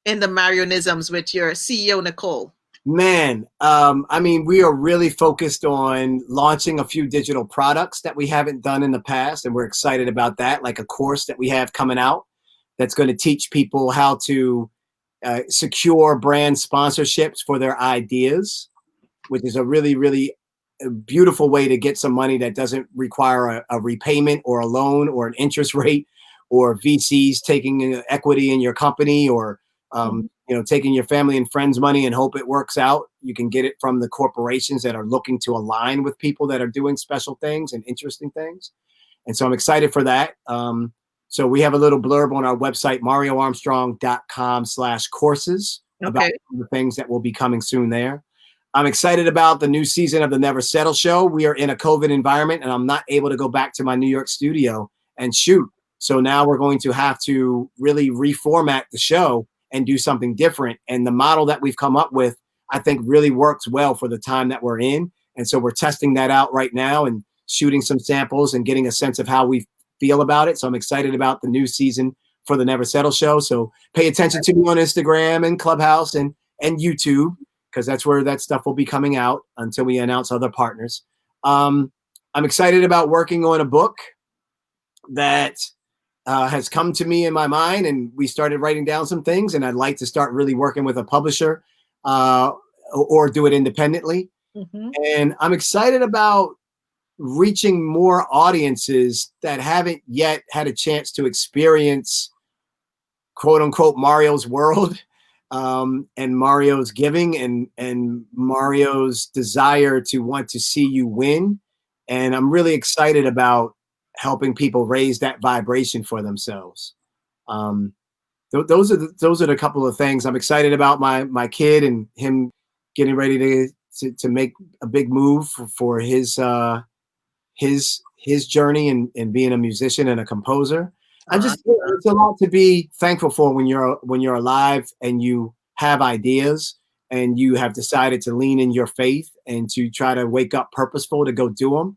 in the Marionisms with your CEO Nicole? Man, I mean, we are really focused on launching a few digital products that we haven't done in the past, and we're excited about that, like a course that we have coming out that's going to teach people how to secure brand sponsorships for their ideas, which is a really, really beautiful way to get some money that doesn't require a repayment or a loan or an interest rate or VCs taking equity in your company, or taking your family and friends' money and hope it works out. You can get it from the corporations that are looking to align with people that are doing special things and interesting things. And so I'm excited for that. So we have a little blurb on our website, marioarmstrong.com/courses, about the things that will be coming soon there. I'm excited about the new season of the Never Settle Show. We are in a COVID environment, and I'm not able to go back to my New York studio and shoot. So now we're going to have to really reformat the show and do something different. And the model that we've come up with, I think, really works well for the time that we're in. And so we're testing that out right now and shooting some samples and getting a sense of how we feel about it. So I'm excited about the new season for the Never Settle Show. So pay attention to me on Instagram and Clubhouse and YouTube, because that's where that stuff will be coming out until we announce other partners. I'm excited about working on a book that has come to me in my mind, and we started writing down some things, and I'd like to start really working with a publisher or do it independently. And I'm excited about reaching more audiences that haven't yet had a chance to experience, quote unquote, Mario's world, and Mario's giving, and Mario's desire to want to see you win. And I'm really excited about helping people raise that vibration for themselves. those are the couple of things I'm excited about. My kid and him getting ready to make a big move for his journey and being a musician and a composer. It's a lot to be thankful for when you're alive and you have ideas and you have decided to lean in your faith and to try to wake up purposeful to go do them.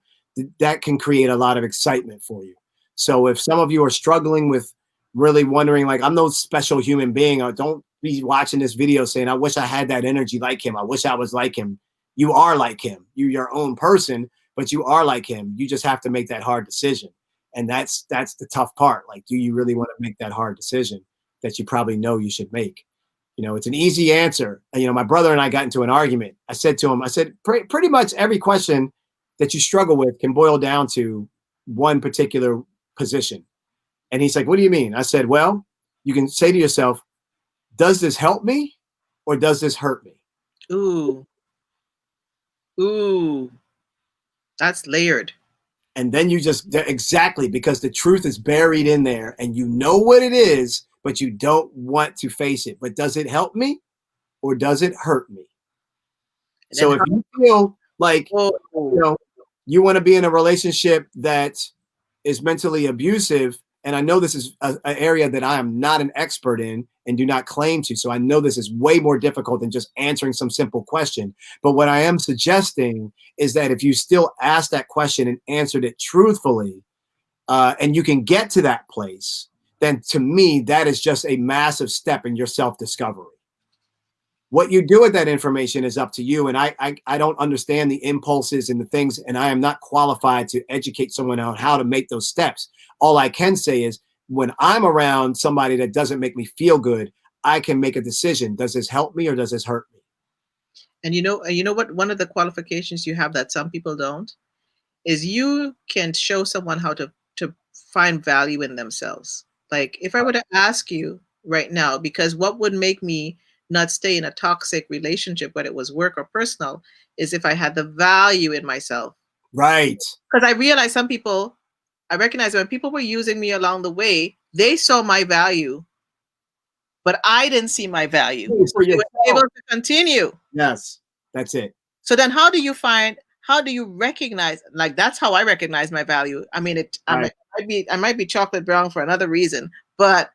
That can create a lot of excitement for you. So if some of you are struggling with really wondering, like, I'm no special human being, or don't be watching this video saying, I wish I had that energy like him. I wish I was like him. You are like him. You're your own person, but you are like him. You just have to make that hard decision. And that's the tough part. Like, do you really want to make that hard decision that you probably know you should make? You know, it's an easy answer. You know, my brother and I got into an argument. I said to him, pretty much every question that you struggle with can boil down to one particular position. And he's like, what do you mean? I said, well, you can say to yourself, does this help me or does this hurt me? Ooh, that's layered. And then you just, exactly, because the truth is buried in there and you know what it is, but you don't want to face it. But does it help me or does it hurt me? So if you feel like, you want to be in a relationship that is mentally abusive, and I know this is an area that I am not an expert in and do not claim to, so I know this is way more difficult than just answering some simple question. But what I am suggesting is that if you still ask that question and answered it truthfully, and you can get to that place, then to me, that is just a massive step in your self-discovery. What you do with that information is up to you. And I don't understand the impulses and the things, and I am not qualified to educate someone on how to make those steps. All I can say is when I'm around somebody that doesn't make me feel good, I can make a decision. Does this help me or does this hurt me? And you know what? One of the qualifications you have that some people don't is you can show someone how to find value in themselves. Like if I were to ask you right now, because what would make me not stay in a toxic relationship, whether it was work or personal, is if I had the value in myself. Right. Because I realized I recognize when people were using me along the way, they saw my value, but I didn't see my value. So they were able to continue. Yes, that's it. So then how do you recognize, like, that's how I recognize my value. I mean, I might be chocolate brown for another reason, but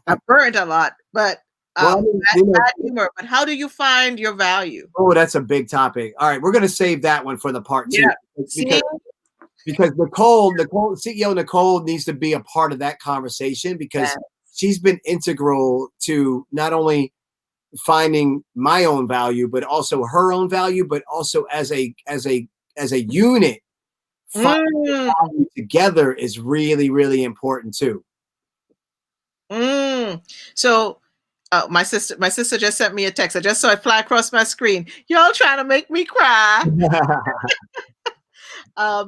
I burnt a lot, but bad humor. But how do you find your value? Oh, that's a big topic. All right, we're going to save that one for the part two. Because Nicole, CEO Nicole needs to be a part of that conversation because she's been integral to not only finding my own value, but also her own value, but also as a unit, finding value together is really, really important too. So my sister just sent me a text. I just saw it fly across my screen. Y'all trying to make me cry.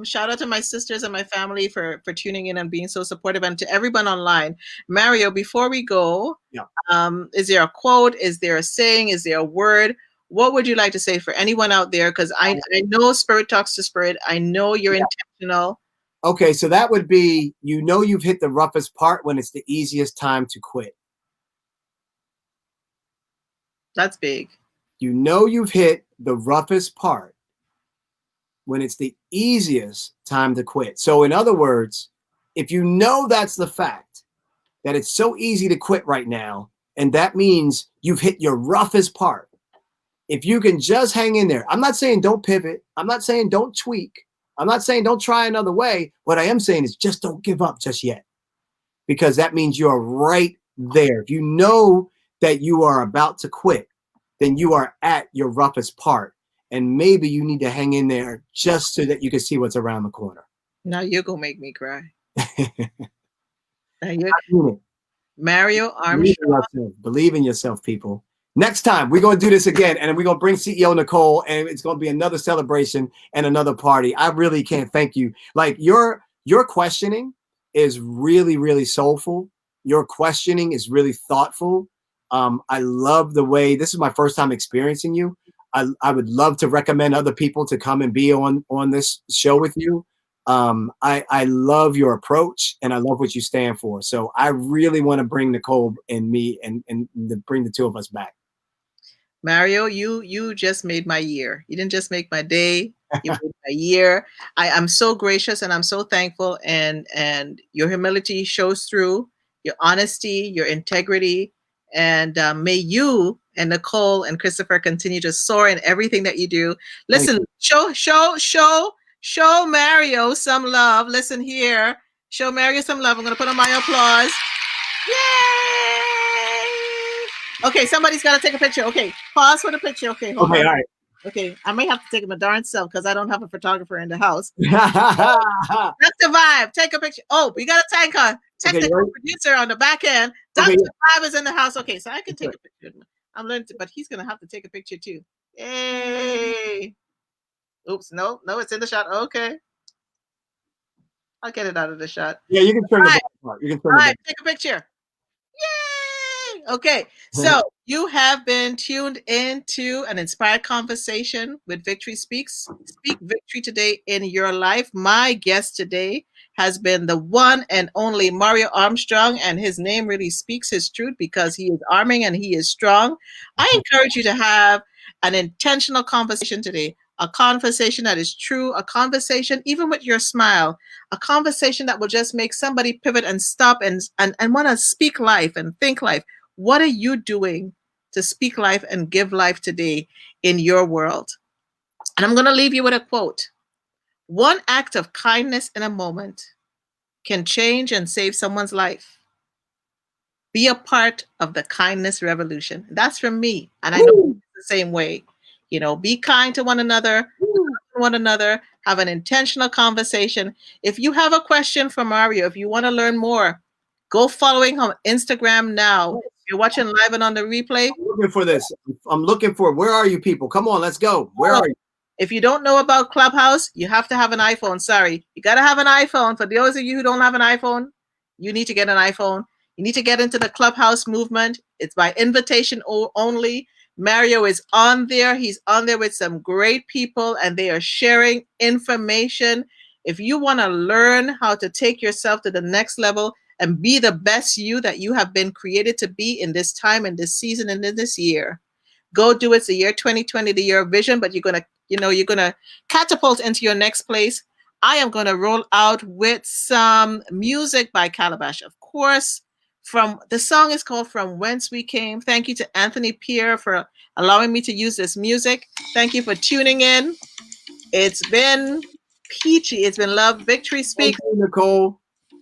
Shout out to my sisters and my family for tuning in and being so supportive, and to everyone online. Mario, before we go, is there a quote? Is there a saying? Is there a word? What would you like to say for anyone out there? Because I know spirit talks to spirit. I know you're intentional. Okay, so that would be, you've hit the roughest part when it's the easiest time to quit. That's big. You've hit the roughest part when it's the easiest time to quit. So in other words, if you know that's the fact, that it's so easy to quit right now, and that means you've hit your roughest part, if you can just hang in there. I'm not saying don't pivot. I'm not saying don't tweak. I'm not saying don't try another way. What I am saying is just don't give up just yet, because that means you're right there. If you know that you are about to quit, then you are at your roughest part. And maybe you need to hang in there just so that you can see what's around the corner. Now you're going to make me cry. Mario Armstrong. Believe in yourself, people. Next time, we're going to do this again, and we're going to bring CEO Nicole, and it's going to be another celebration and another party. I really can't thank you. Like, your questioning is really, really soulful. Your questioning is really thoughtful. I love the way, this is my first time experiencing you. I would love to recommend other people to come and be on this show with you. I love your approach and I love what you stand for. So I really want to bring Nicole and me and bring the two of us back. Mario, you just made my year. You didn't just make my day. You made my year. I'm so gracious and I'm so thankful. And your humility shows through. Your honesty, your integrity, and may you and Nicole and Christopher continue to soar in everything that you do. Listen, show Mario some love. Listen here, show Mario some love. I'm gonna put on my applause. Yay! Okay, somebody's got to take a picture. Okay, pause for the picture. Okay, hold on. All right. Okay, I may have to take it my darn self because I don't have a photographer in the house. That's the vibe. Take a picture. Oh, we got a tanker. Technical producer on the back end. Dr. Vibe is in the house. Okay, so I can take a picture. I'm learning to, but he's going to have to take a picture too. Yay. Oops, no, it's in the shot. Okay. I'll get it out of the shot. Yeah, you can turn the part. You can turn All right, take a picture. Yay! Okay, so you have been tuned into an inspired conversation with VictorySpeaks. Speak victory today in your life. My guest today has been the one and only Mario Armstrong, and his name really speaks his truth because he is arming and he is strong. I encourage you to have an intentional conversation today, a conversation that is true, a conversation even with your smile, a conversation that will just make somebody pivot and stop and want to speak life and think life. What are you doing to speak life and give life today in your world? And I'm going to leave you with a quote. One act of kindness in a moment can change and save someone's life. Be a part of the kindness revolution. That's from me. And I know it's the same way. You know, be kind to one another, have an intentional conversation. If you have a question for Mario, if you want to learn more, go following him on Instagram now. If you're watching live and on the replay. I'm looking for this. I'm looking for, where are you people? Come on, let's go. Where are you? If you don't know about Clubhouse, you have to have an iPhone. Sorry. You got to have an iPhone. For those of you who don't have an iPhone, you need to get an iPhone. You need to get into the Clubhouse movement. It's by invitation only. Mario is on there. He's on there with some great people, and they are sharing information. If you want to learn how to take yourself to the next level and be the best you that you have been created to be in this time, in this season, and in this year, go do it. It's the year 2020, the year of vision, but you're going to catapult into your next place. I am going to roll out with some music by Calabash, of course. The song is called From Whence We Came. Thank you to Anthony Pierre for allowing me to use this music. Thank you for tuning in. It's been peachy. It's been love. VictorySpeaks. Thank you, Nicole.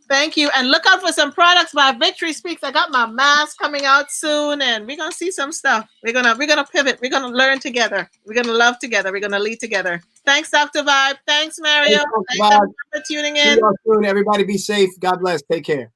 Thank you. And look out for some products by VictorySpeaks. I got my mask coming out soon, and we're gonna see some stuff. We're gonna pivot. We're gonna learn together. We're gonna love together. We're gonna lead together. Thanks, Dr. Vibe. Thanks, Mario. Thanks everyone for tuning in. See you all soon. Everybody be safe. God bless. Take care.